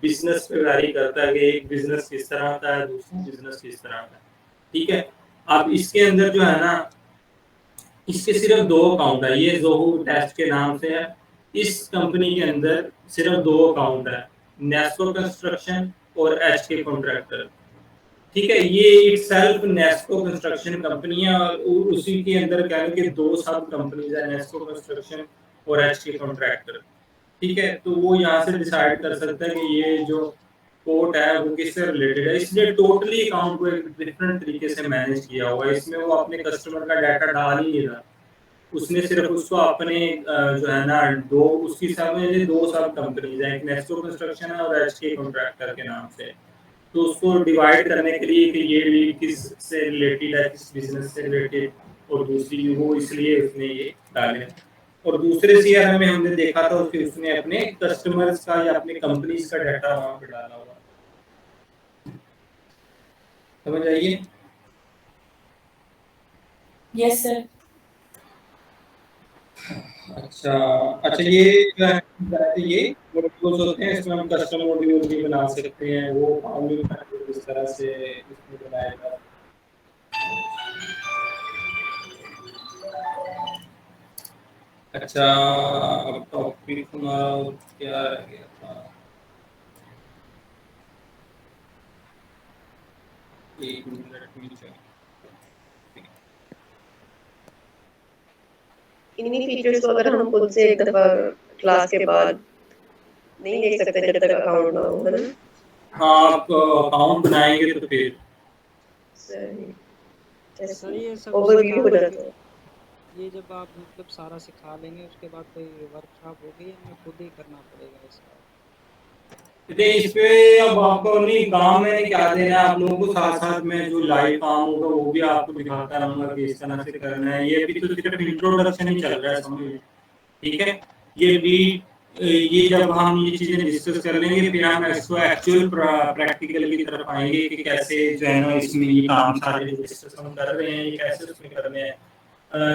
बिजनेस पे वैरी करता है कि एक बिजनेस किस तरह का है, दूसरा बिजनेस किस तरह का है, ठीक है। अब इसके अंदर जो है ना इसके सिर्फ 2 अकाउंट है, ये जोहू टेस्ट के नाम से है। इस कंपनी के अंदर सिर्फ 2 अकाउंट है, नेस्को कंस्ट्रक्शन और एचके कॉन्ट्रैक्टर, ठीक है। ये इटसेल्फ नेस्को कंस्ट्रक्शन कंपनी है और उसी के अंदर कह लो कि 2 सब कंपनीज है, नेस्को कंस्ट्रक्शन और एचके कॉन्ट्रैक्टर, ठीक है। तो वो यहाँ से डिसाइड कर सकता है कि ये जो कोड है वो किससे रिलेटेड है। इसलिए टोटली अकाउंट को एक डिफरेंट तरीके से मैनेज किया हुआ है। इसमें वो अपने कस्टमर का डाटा डाल ही नहीं रहा, उसने सिर्फ उसको अपने जो है ना उसकी समझ 2 सब कंपनीज है, एक नेस्को कंस्ट्रक्शन है और एचके कॉन्ट्रैक्टर के नाम से। तो उसको डिवाइड करने के लिए कि ये लीड किस से रिलेटेड है, किस बिजनेस से रिलेटेड, और दूसरी वो इसलिए उसने ये डाले। और दूसरे सीआरएम में हमने देखा था कि उसने अपने कस्टमर्स का या अपने कंपनीज का डाटा वहां पे डाला हुआ, समझ आइए। Yes sir. अच्छा ये मॉड्यूल्स होते हैं, इसमें हम कस्टम मॉड्यूल भी बना सकते हैं। वो इस तरह से इसमें बनाएगा। अच्छा अब टॉपिक हमारा क्या रह गया था, एक मिनट में इन्हीं फीचर्स को अगर हम खुद से एक दफा क्लास के बाद नहीं देख सकते जब तक अकाउंट ना हो, है ना? हाँ, आप अकाउंट बनाएंगे तो फिर सही। सर ये सब ओवरव्यू हो सिखा जाता है। ये जब आप मतलब सारा सिखा लेंगे उसके बाद कोई वर्कशॉप होगी या हमें खुद ही करना पड़ेगा इसका? इस पे अब आपको नहीं काम में क्या देना है, आप लोगों को साथ साथ में जो लाइव काम होगा वो भी आपको दिखाता रहूंगा कि इस तरह से करना है। ये अभी तो सिर्फ इंट्रोडक्शन ही चल रहा है, समझ, ठीक है। ये जब हम ये चीजें डिस्कस कर लेंगे फिर हम इसको एक्चुअल प्रैक्टिकल की तरफ आएंगे कि कैसे जो है ना इसमें ये काम सारे जो डिस्कस हम कर रहे हैं ये कैसे उसमें करने हैं,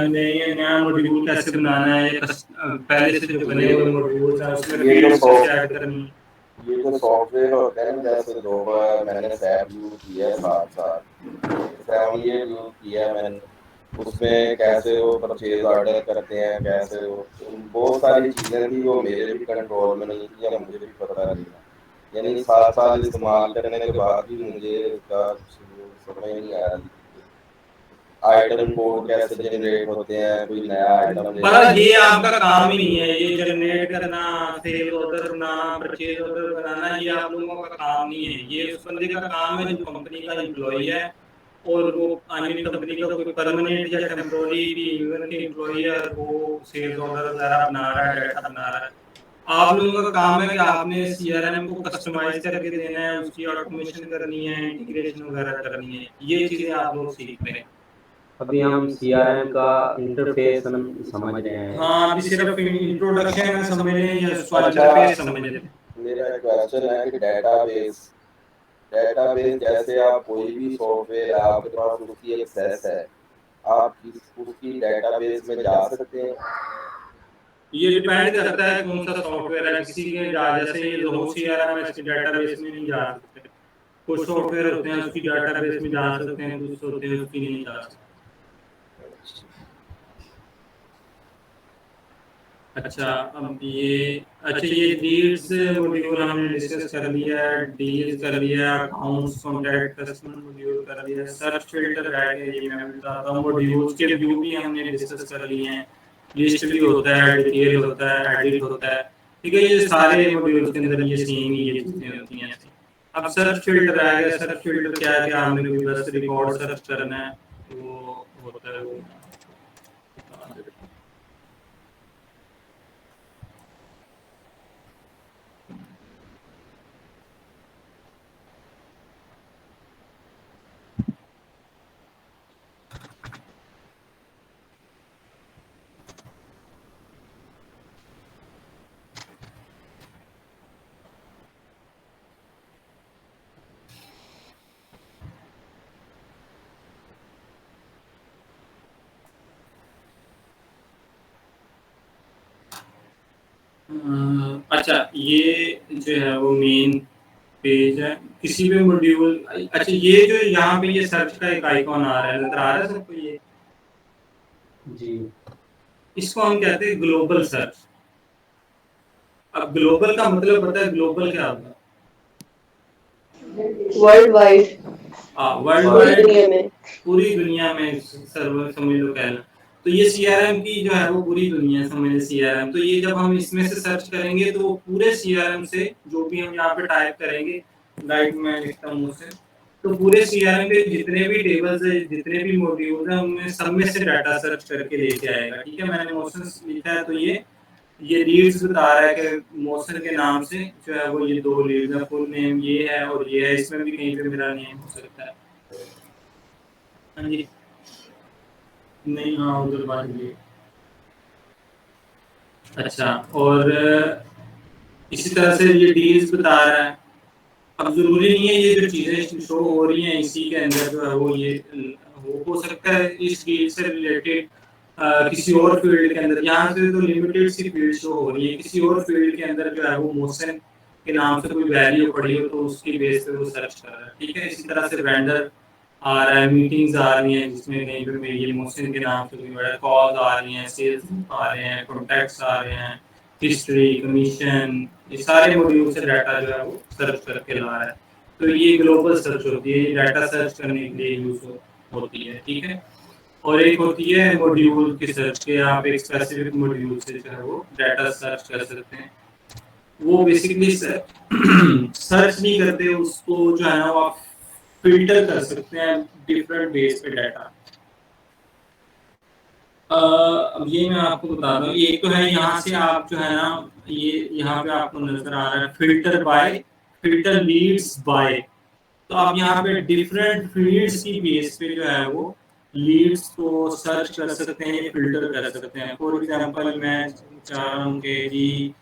नया मॉड्यूल कैसे बनाना है, पहले से जो बने हुए मॉड्यूल्स हैं उसमें फील्ड्स कैसे ऐड करनी है। ये जो सॉफ्टवेयर होते हैं ना, जैसे दो बार मैंने सैप यूज किया है, 7 ये यूज किया है मैंने, उसमें कैसे वो परचेज ऑर्डर करते हैं, कैसे वो बहुत सारी चीज़ें थी वो मेरे भी कंट्रोल में नहीं थी या मुझे भी पता नहीं था। यानी 7 साल इस्तेमाल करने के बाद भी मुझे उसका समझ नहीं आ रही। आइटम कोड कैसे जनरेट होते हैं, कोई नया आइटम, पर ये आपका काम ही नहीं है, ये जनरेट करना, सेल ऑर्डर बनाना, परचेज ऑर्डर बनाना, ये आप लोगों का काम नहीं है। ये उस बंदे का काम है जो कंपनी का एम्प्लॉई है और वो कंपनी का कोई परमानेंट या टेम्पोररी भी इवन के एम्प्लॉई है, वो सेल्स ऑर्डर वगैरह बना रहा है, डाटा बना रहा है। आप लोगों का काम है कि आपने सीआरएम को कस्टमाइज करके देना है, उसकी ऑटोमेशन करनी है, इंटीग्रेशन वगैरह करनी है, ये चीजें आप लोग सीख रहे हैं। अभी हम सीआरएम का इंटरफेस हम समझ रहे हैं। हाँ, अभी सिर्फ इंट्रोडक्शन समझ रहे हैं या इंटरफेस समझ रहे हैं। मेरा क्वेश्चन है कि डेटाबेस जैसे आप कोई भी सॉफ्टवेयर आपके पास उसकी एक्सेस है, आप उसकी डेटाबेस में जा सकते हैं? ये डिपेंड करता है कौन सा सॉफ्टवेयर है। किसी के जैसे ये लो सीआरएम है, इसके डेटाबेस में नहीं जा सकते। कुछ सॉफ्टवेयर होते हैं उसकी डेटाबेस में जा सकते हैं, कुछ होते हैं उसकी नहीं जा सकते। अच्छा, अब ये डील्स मॉड्यूल हमने डिस्कस कर लिया है, डील्स कर लिया, अकाउंट्स, कॉन्टैक्ट, कस्टमर मॉड्यूल कर लिया, सर्च फिल्टर रह गया, ये मैं बताता हूँ। मॉड्यूल्स के व्यू भी हमने डिस्कस कर लिए हैं, लिस्ट भी होता है, डिटेल होता है, एडिट होता है, ठीक है। ये सारे मॉड्यूल्स के अंदर ये सेम ही ये चीजें होती हैं। अब सर्च फिल्टर आ गया। सर्च फिल्टर क्या है कि हमने कोई बस रिकॉर्ड सर्च करना है, वो होता है वो अच्छा, ये जो है वो मेन पेज है किसी भी मॉड्यूल। अच्छा, ये जो यहाँ पे ये सर्च का एक आइकॉन आ रहा है, नजर आ रहा है सबको ये? जी, इसको हम कहते हैं ग्लोबल सर्च। अब ग्लोबल का मतलब पता है ग्लोबल क्या होता है? वर्ल्ड वाइड, वर्ल्ड वाइड, पूरी दुनिया में सर्वर समझ लो कहना। तो ये सीआरएम की जो है वो पूरी दुनिया समझ सीआरएम। तो ये जब हम इसमें से सर्च करेंगे तो पूरे सीआरएम से जो भी हम यहाँ पे टाइप करेंगे, लाइक मैं लिखता हूँ उसे, तो पूरे सीआरएम के जितने भी टेबल्स है, जितने भी मॉड्यूल हैं, उनमें सब में से डाटा सर्च करके लेके आएगा, ठीक है। मैंने मोशंस लिखा है, तो ये लीड्स बता रहा है कि मोशन के नाम से जो है वो ये 2 लीड्स हैं, फुल नेम ये है और ये है, इसमें भी कहीं पे मेरा नेम हो सकता है। हाँ जी, नहीं, हाँ उधर बात ये। अच्छा, और इसी तरह से ये डील्स बता रहा है। अब जरूरी नहीं है ये जो चीजें शो हो रही हैं इसी के अंदर जो है वो ये हो सकता है इस डील से रिलेटेड किसी और फील्ड के अंदर, यहाँ से तो लिमिटेड सी फील्ड शो हो रही है, किसी और फील्ड के अंदर जो है वो मोशन के नाम से कोई वैल्यू पड़ी हो तो उसकी बेस पे वो सर्च कर रहा है, ठीक है। इसी तरह से वेंडर आ रहा है, मीटिंग्स आ रही हैं जिसमें कहीं पे ये मोशन के नाम से कोई कॉल्स आ रही हैं, सेल्स आ रहे हैं, कॉन्टैक्ट्स आ रहे हैं, हिस्ट्री, कमीशन, ये सारे मॉड्यूल से डाटा जो है वो सर्च करके ला रहा है। तो ये ग्लोबल सर्च होती है, ये डाटा सर्च करने के लिए यूज होती है, ठीक है। और एक होती है मॉड्यूल की सर्च के, आप एक स्पेसिफिक मॉड्यूल से जो है वो डाटा सर्च कर सकते हैं। वो बेसिकली सर्च नहीं करते, उसको जो है ना वो आप फिल्टर कर सकते हैं डिफरेंट बेस पे डाटा। अब ये मैं आपको बता दूं, एक तो है यहाँ से आप जो है ना, ये यहाँ पे आपको नजर आ रहा है filter by, filter leads by. तो आप यहाँ पे डिफरेंट फील्ड्स की बेस पे जो है वो लीड्स को सर्च कर सकते हैं, फिल्टर कर सकते हैं। फॉर एग्जांपल मैं चाह रहा हूँ कि जी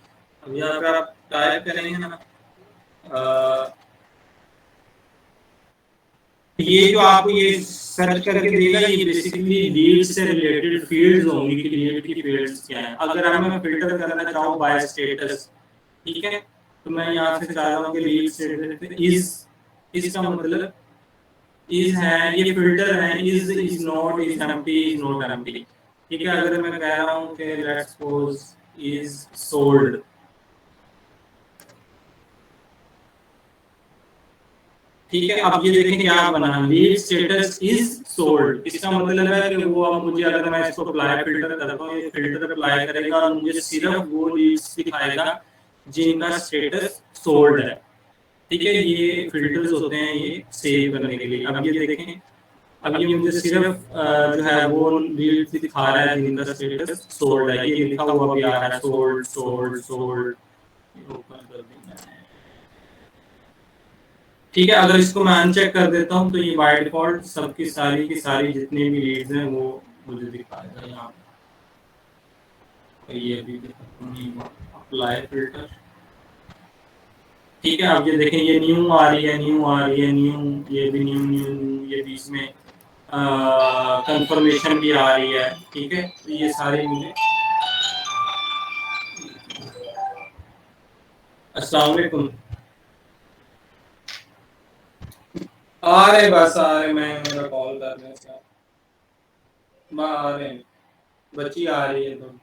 अब यहाँ पे आप टाइप करेंगे ना, ये जो आपको ये सर्च करके देगा, ये बेसिकली लीड से रिलेटेड फील्ड्स होंगी कि लीड की फील्ड्स क्या हैं। अगर मैं फिल्टर करना चाहूँ बाय स्टेटस, ठीक है, तो मैं यहाँ से चाह रहा हूँ कि लीड स्टेटस इसका मतलब इज है, ये फिल्टर है, is not, is empty, is not empty. ठीक है, अगर मैं कह रहा हूँ कि लेट्स सपोज इज सोल्ड, ठीक है, अब ये देखें क्या बना, लीड स्टेटस इज सोल्ड। इसका मतलब है कि वो अब मुझे, अगर मैं इसको अप्लाई फिल्टर करता हूँ, ये फिल्टर अप्लाई करेगा और मुझे सिर्फ वो लीड्स दिखाएगा जिनका स्टेटस सोल्ड है। ठीक है, ये फिल्टर्स होते हैं ये सेव करने के लिए। अब ये देखें, अब ये मुझे सिर्फ जो है वो लीड्स दिखा रहा है जिनका स्टेटस सोल्ड है, ये लिखा हुआ भी आ रहा है सोल्ड सोल्ड सोल्ड। ओपन कर देंगे, ठीक है। अगर इसको मैं अनचेक कर देता हूँ तो ये बाय डिफॉल्ट सबकी सारी की सारी जितनी भी लीड्स हैं वो मुझे दिखाएगा यहाँ पे। ये अभी अप्लाई फिल्टर, ठीक है। अब ये देखें, ये न्यू आ रही है, न्यू आ रही है, न्यू, ये भी न्यू न्यू, ये बीच में कंफर्मेशन भी आ रही है। ठीक है, तो ये सारे मुझे, अस्सलाम वालेकुम, आ रहे बस आ रहे, मैं मेरा कॉल कर रहे हैं, आ रहे हैं, बच्ची आ रही है तो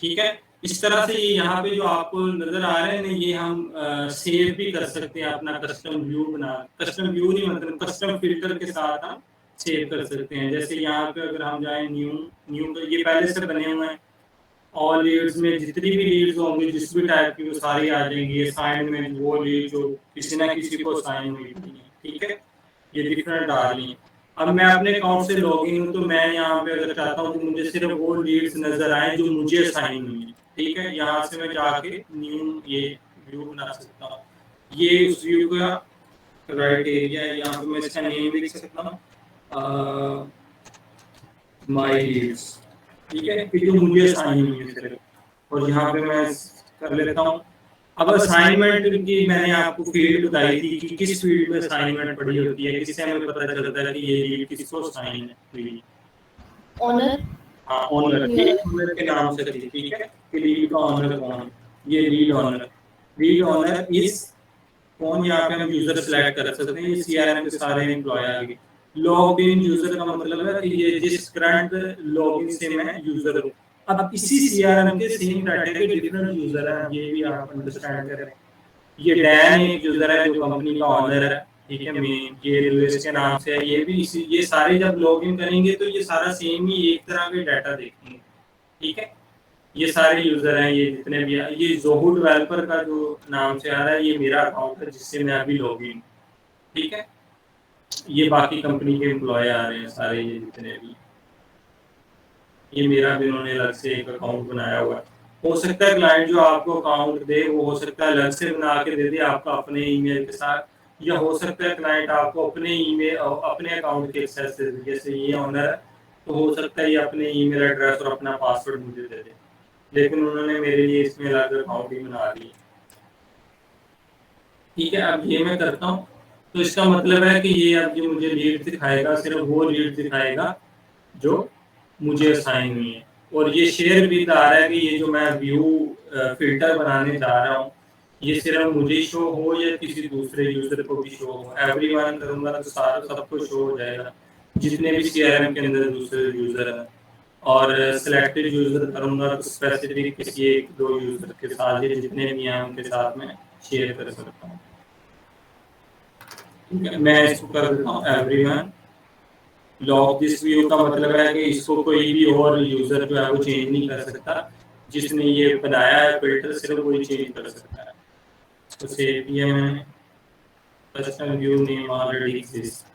ठीक है। इस तरह से ये यहाँ पे जो आपको नजर आ रहे हैं ना, ये हम सेव भी कर सकते हैं अपना कस्टम व्यू बना, कस्टम व्यू नहीं मतलब कस्टम फिल्टर के साथ हम सेव कर सकते हैं। जैसे यहाँ पे अगर हम जाएं न्यू तो ये पहले से बने हुए हैं, ऑल लीड्स में जितनी भी लीड्स होंगी जिस भी टाइप की वो सारी आ जाएंगी। असाइन में वो लीड जो किसी ना किसी को असाइन हुई थी, ठीक है, ये डिफरेंट आ रही है। अब मैं अपने अकाउंट से लॉगिन हूँ तो मैं यहाँ पे अगर चाहता हूँ कि मुझे सिर्फ वो लीड्स नजर आए जो मुझे असाइन हुई है, ठीक है, यहाँ से मैं जाके न्यू ये व्यू बना सकता हूँ। ये उस व्यू का राइट एरिया है, यहाँ पे मैं इसका नेम लिख सकता हूँ माय लीड्स, ठीक है, कि जो मुझे असाइन हुई है सिर्फ, और यहाँ पे मैं कर लेता हूँ। अब असाइनमेंट की मैंने आपको फील्ड बताई थी कि किस फील्ड में असाइनमेंट पड़ी होती है, किससे हमें पता चलता है कि ये लीड किसको असाइन है, ऑनर, हाँ ऑनर, ऑनर के नाम से थी, ठीक है, कि लीड का ऑनर कौन, ये लीड ऑनर इज कौन, यहाँ पे हम यूजर सेलेक्ट कर सकते हैं। ये सीआरएम के सारे एम्प्लॉय आ गए। लॉग्ड इन यूजर का मतलब है कि ये जिस करंट लॉगिन से मैं यूजर हूँ। अब इसी सीआरएम के सेम डाटा के डिफरेंट यूजर हैं, ये भी आप अंडरस्टैंड करें। ये डैन एक यूजर है जो कंपनी का ऑनर है, ठीक है, मेन ये लुइस के नाम से है। ये भी ये सारे जब लॉगिन करेंगे तो ये सारा सेम ही एक तरह के डाटा देखेंगे, ठीक है। ये सारे यूजर हैं, ये जितने भी, ये जोहू डेवलपर का जो नाम से आ रहा है ये मेरा अकाउंट है जिससे मैं अभी लॉगिन, ठीक है। ये बाकी कंपनी के एम्प्लॉय आ रहे हैं सारे, ये जितने भी, ये मेरा भी उन्होंने अलग से एक अकाउंट बनाया हुआ है। हो सकता है क्लाइंट जो आपको अकाउंट दे वो हो सकता है अलग से बना के दे दे आपका अपने ईमेल के साथ, या हो सकता है क्लाइंट आपको अपने ईमेल अपने अकाउंट के एक्सेस दे दे। जैसे ये ऑनर है तो हो सकता है ये अपने ईमेल एड्रेस और अपना पासवर्ड मुझे दे दे, लेकिन उन्होंने मेरे लिए इसमें अलग अकाउंट ही बना दी, ठीक है। अब ये मैं करता हूँ तो इसका मतलब है कि ये अब जो मुझे लीड दिखाएगा सिर्फ वो लीड दिखाएगा जो मुझे असाइन हुई है। और ये शेयर भी बता रहा है कि ये जो मैं व्यू फिल्टर बनाने जा रहा हूँ ये सिर्फ मुझे शो हो या किसी दूसरे यूजर को भी शो हो। एवरीवन करूंगा तो सारा सबको शो हो जाएगा जितने भी सीआरएम के अंदर दूसरे यूजर हैं, और सिलेक्टेड यूजर करूँगा तो स्पेसिफिक किसी एक दो यूजर के साथ या जितने भी हैं उनके साथ में शेयर कर सकता हूँ। ठीक है, मैं इसको कर देता हूँ एवरीवन लॉग दिस व्यू का मतलब है कि इसको कोई भी और यूजर जो है वो चेंज नहीं कर सकता, जिसने ये बनाया है फिल्टर सिर्फ वही चेंज कर सकता है। तो सेव किया मैंने, personal view name already exist,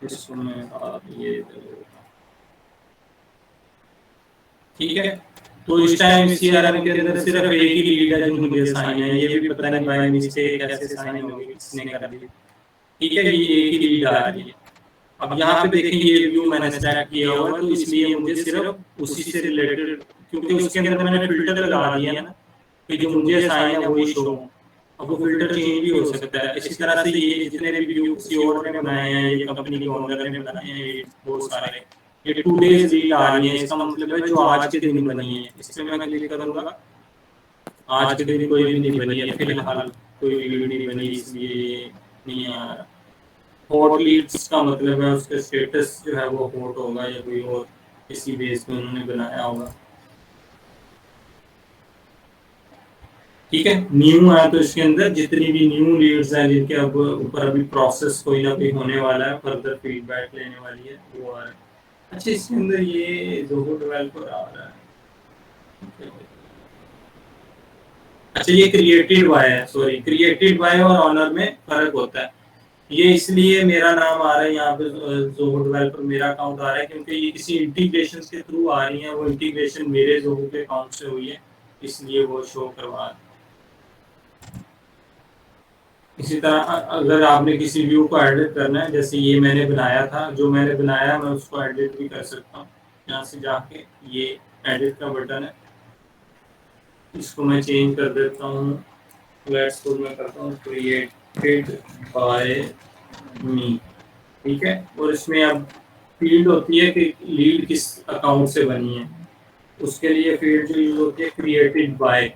इसको मैं ये ठीक है। तो इस टाइम सीआरएम के अंदर सिर्फ एक ही लीड है जो मुझे साइन है, ये भी पता नहीं बाय मिस्टेक कैसे साइन हो गई, किसने कर दी। ठीक है, ये एक ही लीड आ रही है। अब यहाँ पे देखें ये व्यू मैंने सेलेक्ट किया हुआ है, तो इसलिए मुझे सिर्फ उसी से रिलेटेड, क्योंकि उसके अंदर मैंने फिल्टर लगा दिया ना कि जो मुझे साइन है वही शो हो। अब वो फिल्टर चेंज भी हो सकता है। इसी तरह से ये जितने भी व्यू किसी और ने बनाए हैं, ये कंपनी के ओनर ने बनाए हैं, ये बहुत सारे, ये 2 days लीड आ रही है, इसका मतलब है जो आज के दिन बनी है। इस पे मैं क्लिक करूंगा, आज के दिन कोई भी नहीं बनी है, फिलहाल कोई लीड नहीं बनी, इसलिए नहीं आ रहा। हॉट लीड्स का मतलब है उसका स्टेटस जो है वो हॉट होगा या कोई और किसी बेस पे उन्होंने बनाया होगा। ठीक है, न्यू है तो इसके अंदर जितनी भी न्यू लीड्स हैं जिनके अब ऊपर अभी प्रोसेस कोई ना कोई होने वाला है, फर्दर फीडबैक लेने वाली है, वो आ रहा है। अच्छा, इसके अंदर ये जोहो डेवलपर आ रहा है। अच्छा, ये क्रिएटेड बाय है, सॉरी, क्रिएटेड बाय और ऑनर में फर्क होता है। ये इसलिए मेरा नाम आ रहा है यहाँ पे जोहो डेवलपर, मेरा अकाउंट आ रहा है क्योंकि ये किसी इंटीग्रेशन के थ्रू आ रही है, वो इंटीग्रेशन मेरे जोहो के अकाउंट से हुई है, इसलिए वो शो करवा रहा है। इसी तरह अगर आपने किसी व्यू को एडिट करना है, जैसे ये मैंने बनाया था, जो मैंने बनाया मैं उसको एडिट भी कर सकता हूँ। यहाँ से जाके ये एडिट का बटन है, इसको मैं चेंज कर देता हूँ, लेट्स को मैं करता हूँ क्रिएटेड बाय मी। ठीक है, और इसमें अब फील्ड होती है कि लीड किस अकाउंट से बनी है, उसके लिए फील्ड जो यूज होती है क्रिएटेड बाय।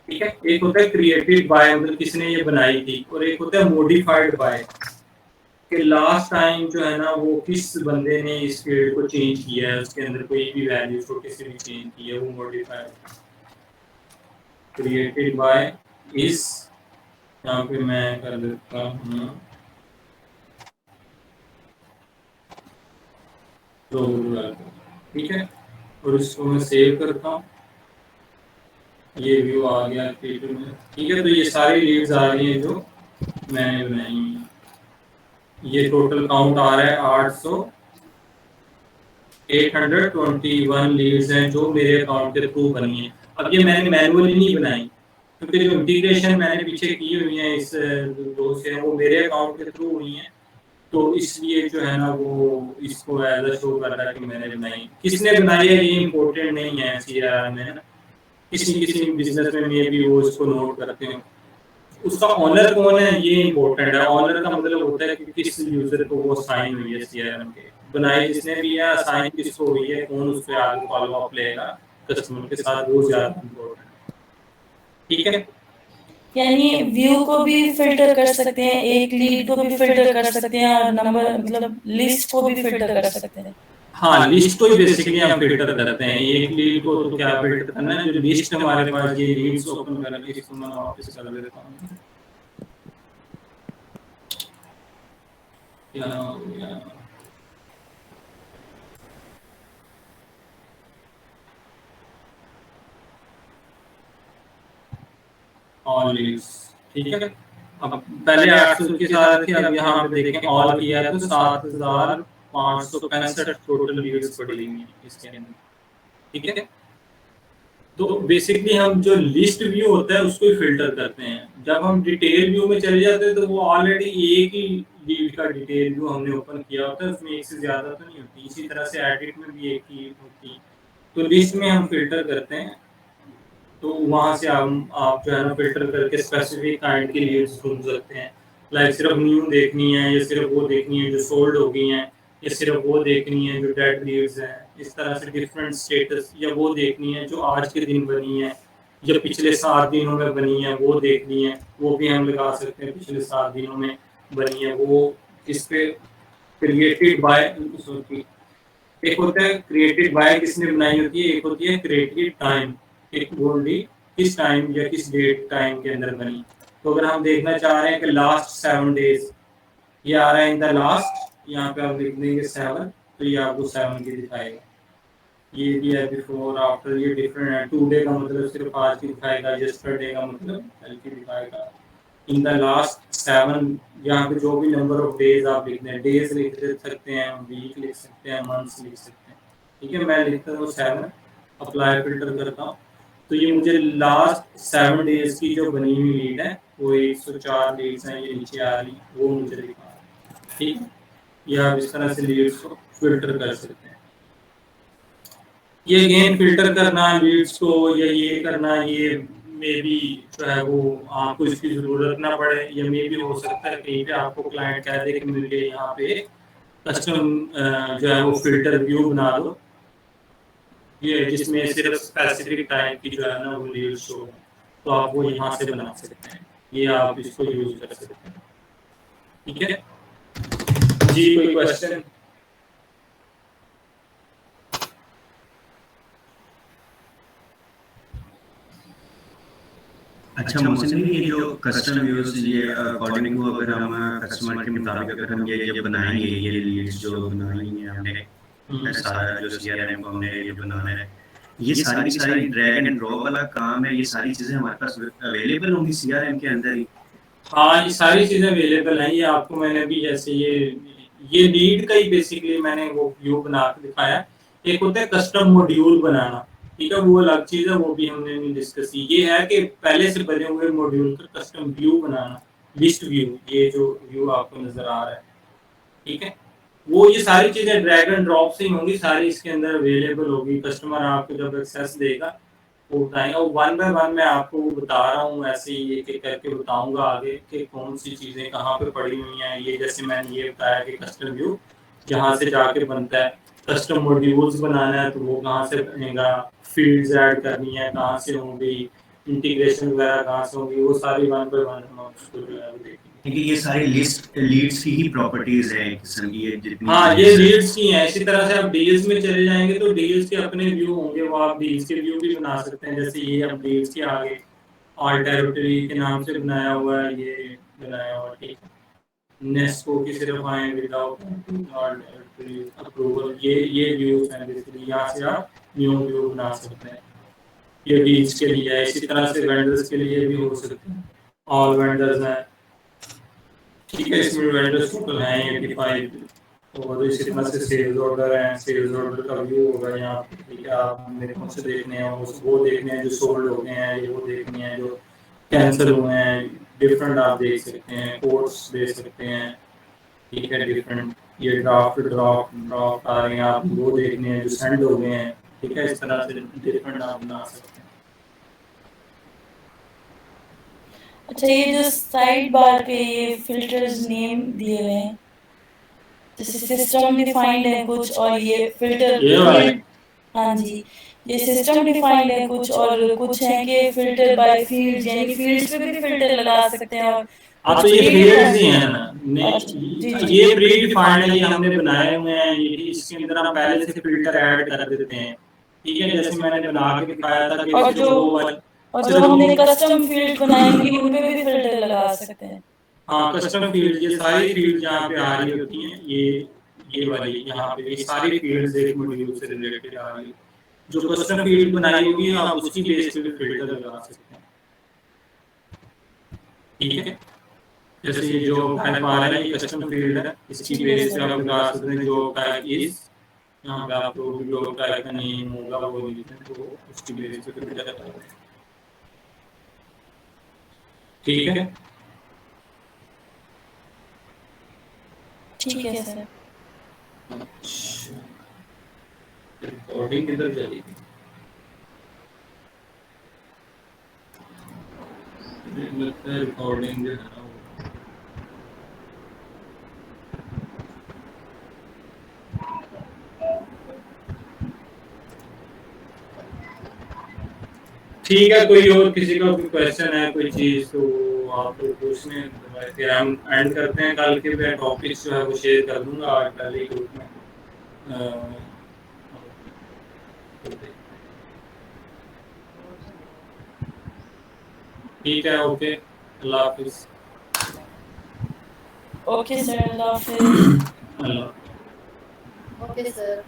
ठीक है, एक होता है क्रिएटेड बाय मतलब किसने ये बनाई थी, और एक होता है मॉडिफाइड बाय कि लास्ट टाइम जो है ना वो किस बंदे ने इस फील्ड को चेंज किया है, उसके अंदर कोई भी वैल्यू छोटी सी भी चेंज की है, वो मॉडिफाइड। क्रिएटेड बाय इस, यहाँ पे मैं कर देता हूँ ठीक है, और इसको मैं सेव करता हूँ, ये व्यू आ गया P2 में। ठीक है, तो ये सारी लीड्स आ रही हैं जो मैंने बनाई। ये टोटल काउंट आ रहा है 821 लीड्स हैं जो मेरे अकाउंट के थ्रू बनी है। अब ये मैंने मैनुअली नहीं बनाई, क्योंकि जो इंटीग्रेशन मैंने पीछे की हुई है इस दो से, वो मेरे अकाउंट के थ्रू हुई है, तो इसलिए जो है ना वो इसको एज अ शो कर रहा है कि मैंने बनाई। किसने बनाई है ये इम्पोर्टेंट नहीं है सीआरएम में, किसी बिजनेस में भी वो इसको नोट करते हैं। उसका ऑनर कौन है ये इम्पोर्टेंट है। ऑनर का मतलब होता है कि किस यूजर को वो साइन हुई है सीआरएम के, बनाई जिसने भी है, साइन किसको हुई है, कौन उस पे आगे फॉलो अप लेगा कस्टमर के साथ, वो ज्यादा इम्पोर्टेंट है। ठीक है, यानी व्यू को भी फिल्टर कर सकते हैं, एक लीड को भी फिल्टर कर सकते हैं, और नंबर मतलब लिस्ट को भी फिल्टर कर सकते हैं। हाँ, लिस्ट को ही बेसिकली हम फिल्टर करते हैं। एक लीड को तो क्या फिल्टर करना है, जो लिस्ट हमारे पास ये लीड्स ओपन करके इसको मैं वापस कर देता हूँ। क्या हो गया, ऑल लीड्स। ठीक है, अब पहले 800 के साथ थी, अब यहाँ पे देखें ऑल किया तो 7565 टोटल लीड्स पड़ी हुई हैं इसके अंदर। ठीक है, तो बेसिकली हम जो लिस्ट व्यू होता है उसको ही फिल्टर करते हैं। जब हम डिटेल व्यू में चले जाते हैं तो वो ऑलरेडी एक ही लीड का डिटेल व्यू हमने ओपन किया होता है, उसमें एक से ज्यादा तो नहीं होती। इसी तरह से एडिट में भी एक ही होती है, तो लिस्ट में हम फिल्टर करते हैं, तो वहाँ से आप जो है ना फिल्टर करके स्पेसिफिक काइंड की लीड्स ढूंढ सकते हैं। लाइक सिर्फ न्यू देखनी है, या सिर्फ वो देखनी है जो सोल्ड हो गई हैं, या सिर्फ वो देखनी है जो डेड लीड्स हैं। इस तरह से डिफरेंट स्टेटस, या वो देखनी है जो आज के दिन बनी है या पिछले 7 दिनों में बनी है, वो देखनी है, वो भी हम लगा सकते हैं पिछले 7 दिनों में बनी है। वो इस पे क्रिएटेड बाय एक होता है क्रिएटेड बाय, किसने बनाई होती है, एक होती है क्रिएटेड टाइम, एक बोल्डी किस टाइम या किस डेट टाइम के अंदर बनी। तो अगर हम देखना चाह रहे हैं कि लास्ट 7 डेज, ये आ रहा है इन द लास्ट, यहाँ पे आप लिख देंगे 7, तो ये आपको 7 की दिखाएगा। ये भी है बिफोर आफ्टर, ये डिफरेंट है। टुडे का मतलब सिर्फ आज की दिखाएगा, यस्टरडे का मतलब कल की दिखाएगा। इन द लास्ट 7, यहाँ पे जो भी नंबर ऑफ डेज आप लिख दें, डेज लिख सकते हैं, वीक लिख सकते हैं, मंथ्स लिख सकते हैं। ठीक है, मैं लिखता हूँ 7, अप्लाई फिल्टर करता हूँ, तो ये मुझे लास्ट 7 डेज की जो बनी हुई लीड है वो 104 लीड्स हैं, ये नीचे आ रही, वो मुझे दिखा। ठीक, या आप इस तरह से लीड्स को फिल्टर कर सकते हैं। ये अगेन फिल्टर करना लीड्स को या ये करना, ये मे बी जो है वो आपको इसकी जरूरत ना पड़े, या मे बी हो सकता है कहीं पे आपको क्लाइंट कह दे कि मुझे यहाँ पे कस्टम जो है वो फिल्टर व्यू बना दो, ये जिसमें सिर्फ स्पेसिफिक टाइम की जो है ना वो लीड्स हो, तो आप वो यहाँ से बना सकते हैं, ये आप इसको यूज कर सकते हैं। ठीक है जी, कोई क्वेश्चन? अच्छा मोहसिन जी, ये जो कस्टम व्यूज, ये अकॉर्डिंग टू अगर हम कस्टमर के मुताबिक अगर हम ये बनाएंगे, ये लीड्स जो बनाई है हमने, सारा जो सीआरएम को हमने ये बनाना है, ये सारी की सारी ड्रैग एंड ड्रॉप वाला काम है, ये सारी चीजें हमारे पास अवेलेबल होंगी सीआरएम के अंदर ही? हाँ, ये सारी चीजें अवेलेबल हैं। ये आपको मैंने भी जैसे ये लीड का ही बेसिकली मैंने वो व्यू बना के दिखाया। एक होता है कस्टम मॉड्यूल बनाना, ठीक है, वो अलग चीज है, वो भी हमने नहीं डिस्कस की। ये है कि पहले से बने हुए मॉड्यूल का कस्टम व्यू बनाना, लिस्ट व्यू, ये जो व्यू आपको नजर आ रहा है, ठीक है, वो ये सारी चीजें ड्रैग एंड ड्रॉप से ही होंगी, सारी इसके अंदर अवेलेबल होगी। कस्टमर आपको जब एक्सेस देगा वो बताएगा, वो 1 बाय 1 मैं आपको बता रहा हूँ, ऐसे ही एक एक करके बताऊंगा आगे कि कौन सी चीजें कहाँ पे पड़ी हुई हैं। ये जैसे मैंने ये बताया कि कस्टम व्यू जहाँ से जाके बनता है, कस्टम मॉड्यूल्स बनाना है तो वो कहाँ से बनेगा, फील्ड्स ऐड करनी है कहाँ से होंगी, इंटीग्रेशन वगैरह कहाँ से होंगी, वो सारी 1 बाय 1 हम उसको जो है देखेंगे। क्योंकि ये सारी लीड्स की ही प्रॉपर्टीज है एक किस्म की, जितनी हाँ ये लीड्स की हैं। इसी तरह से आप डील्स में चले जाएंगे तो डील्स के अपने व्यू होंगे, वो आप डील्स के व्यू भी बना सकते हैं। जैसे ये आप डील्स के आगे ऑल टेरिटरी के नाम से बनाया हुआ है, ये बनाया हुआ, ठीक है, नेस्को की सिर्फ आए विदाउट ऑल टेरिटरी अप्रूवल, ये व्यूज हैं बेसिकली, यहाँ से आप न्यू व्यू बना सकते हैं। ये डील्स के लिए है। इसी तरह से वेंडर्स के लिए भी हो सकते हैं, ऑल वेंडर्स हैं, ठीक है, इसमें वेंडर्स टोटल हैं 85, और इसी तरह से सेल्स ऑर्डर हैं, सेल्स ऑर्डर का व्यू होगा यहाँ पे, ठीक है, आप मेरे कौन से देखने हैं, वो देखने हैं जो सोल्ड हो गए हैं, ये वो देखने हैं जो कैंसिल हुए हैं, डिफरेंट आप देख सकते हैं, कोड्स देख सकते हैं, ठीक है, डिफरेंट, ये ड्राफ्ट आ रहे हैं, आप वो देखने हैं जो सेंड हो गए हैं, ठीक है, इस तरह से डिफरेंट आप बना सकते हैं। अच्छा, ये जो साइड बार पे ये फिल्टर्स नेम दिए हुए हैं, जैसे सिस्टम डिफाइंड है कुछ और ये फिल्टर, हाँ जी, ये सिस्टम डिफाइंड है कुछ और कुछ है कि फिल्टर बाय फील्ड, यानी फील्ड्स पे भी फिल्टर लगा सकते हैं। और तो ये फील्ड्स ही हैं ना, ये प्री डिफाइंड है, ये हमने बनाए हुए हैं, ये इसके अंदर हम पहले से फिल्टर ऐड कर देते हैं, ठीक है, जैसे मैंने बना के दिखाया था कि और जो हमने कस्टम फील्ड बनाएंगे उनपे भी फिल्टर लगा सकते हैं। हाँ, कस्टम फील्ड, ये सारी फील्ड यहाँ पे आ रही होती हैं, ये वाली यहाँ पे ये सारी फील्ड्स एक मॉड्यूल से रिलेटेड आ रही है। जो कस्टम फील्ड बनाई होगी आप उसकी बेस पे भी फिल्टर लगा सकते हैं, ठीक है, जैसे ये जो टाइप आ रहा है ये कस्टम फील्ड है, इसकी बेस पे आप लगा सकते हैं जो टाइप इज, यहाँ पे आपको जो टाइप का नेम होगा वो लिखते हैं, तो उसकी बेस पे फिल्टर करते हैं, ठीक है। ठीक है सर। रिकॉर्डिंग किधर चली गई? रिकॉर्डिंग जो है ना ठीक है, कोई और किसी का कोई क्वेश्चन है कोई चीज तो आप लोग पूछने, फिर हम एंड करते हैं। कल के मैं टॉपिक्स जो है वो शेयर कर दूंगा आज कल ही ग्रुप में। ठीक है, ओके, अल्लाह हाफिज। ओके सर, अल्लाह हाफिज। अल्लाह। Okay sir.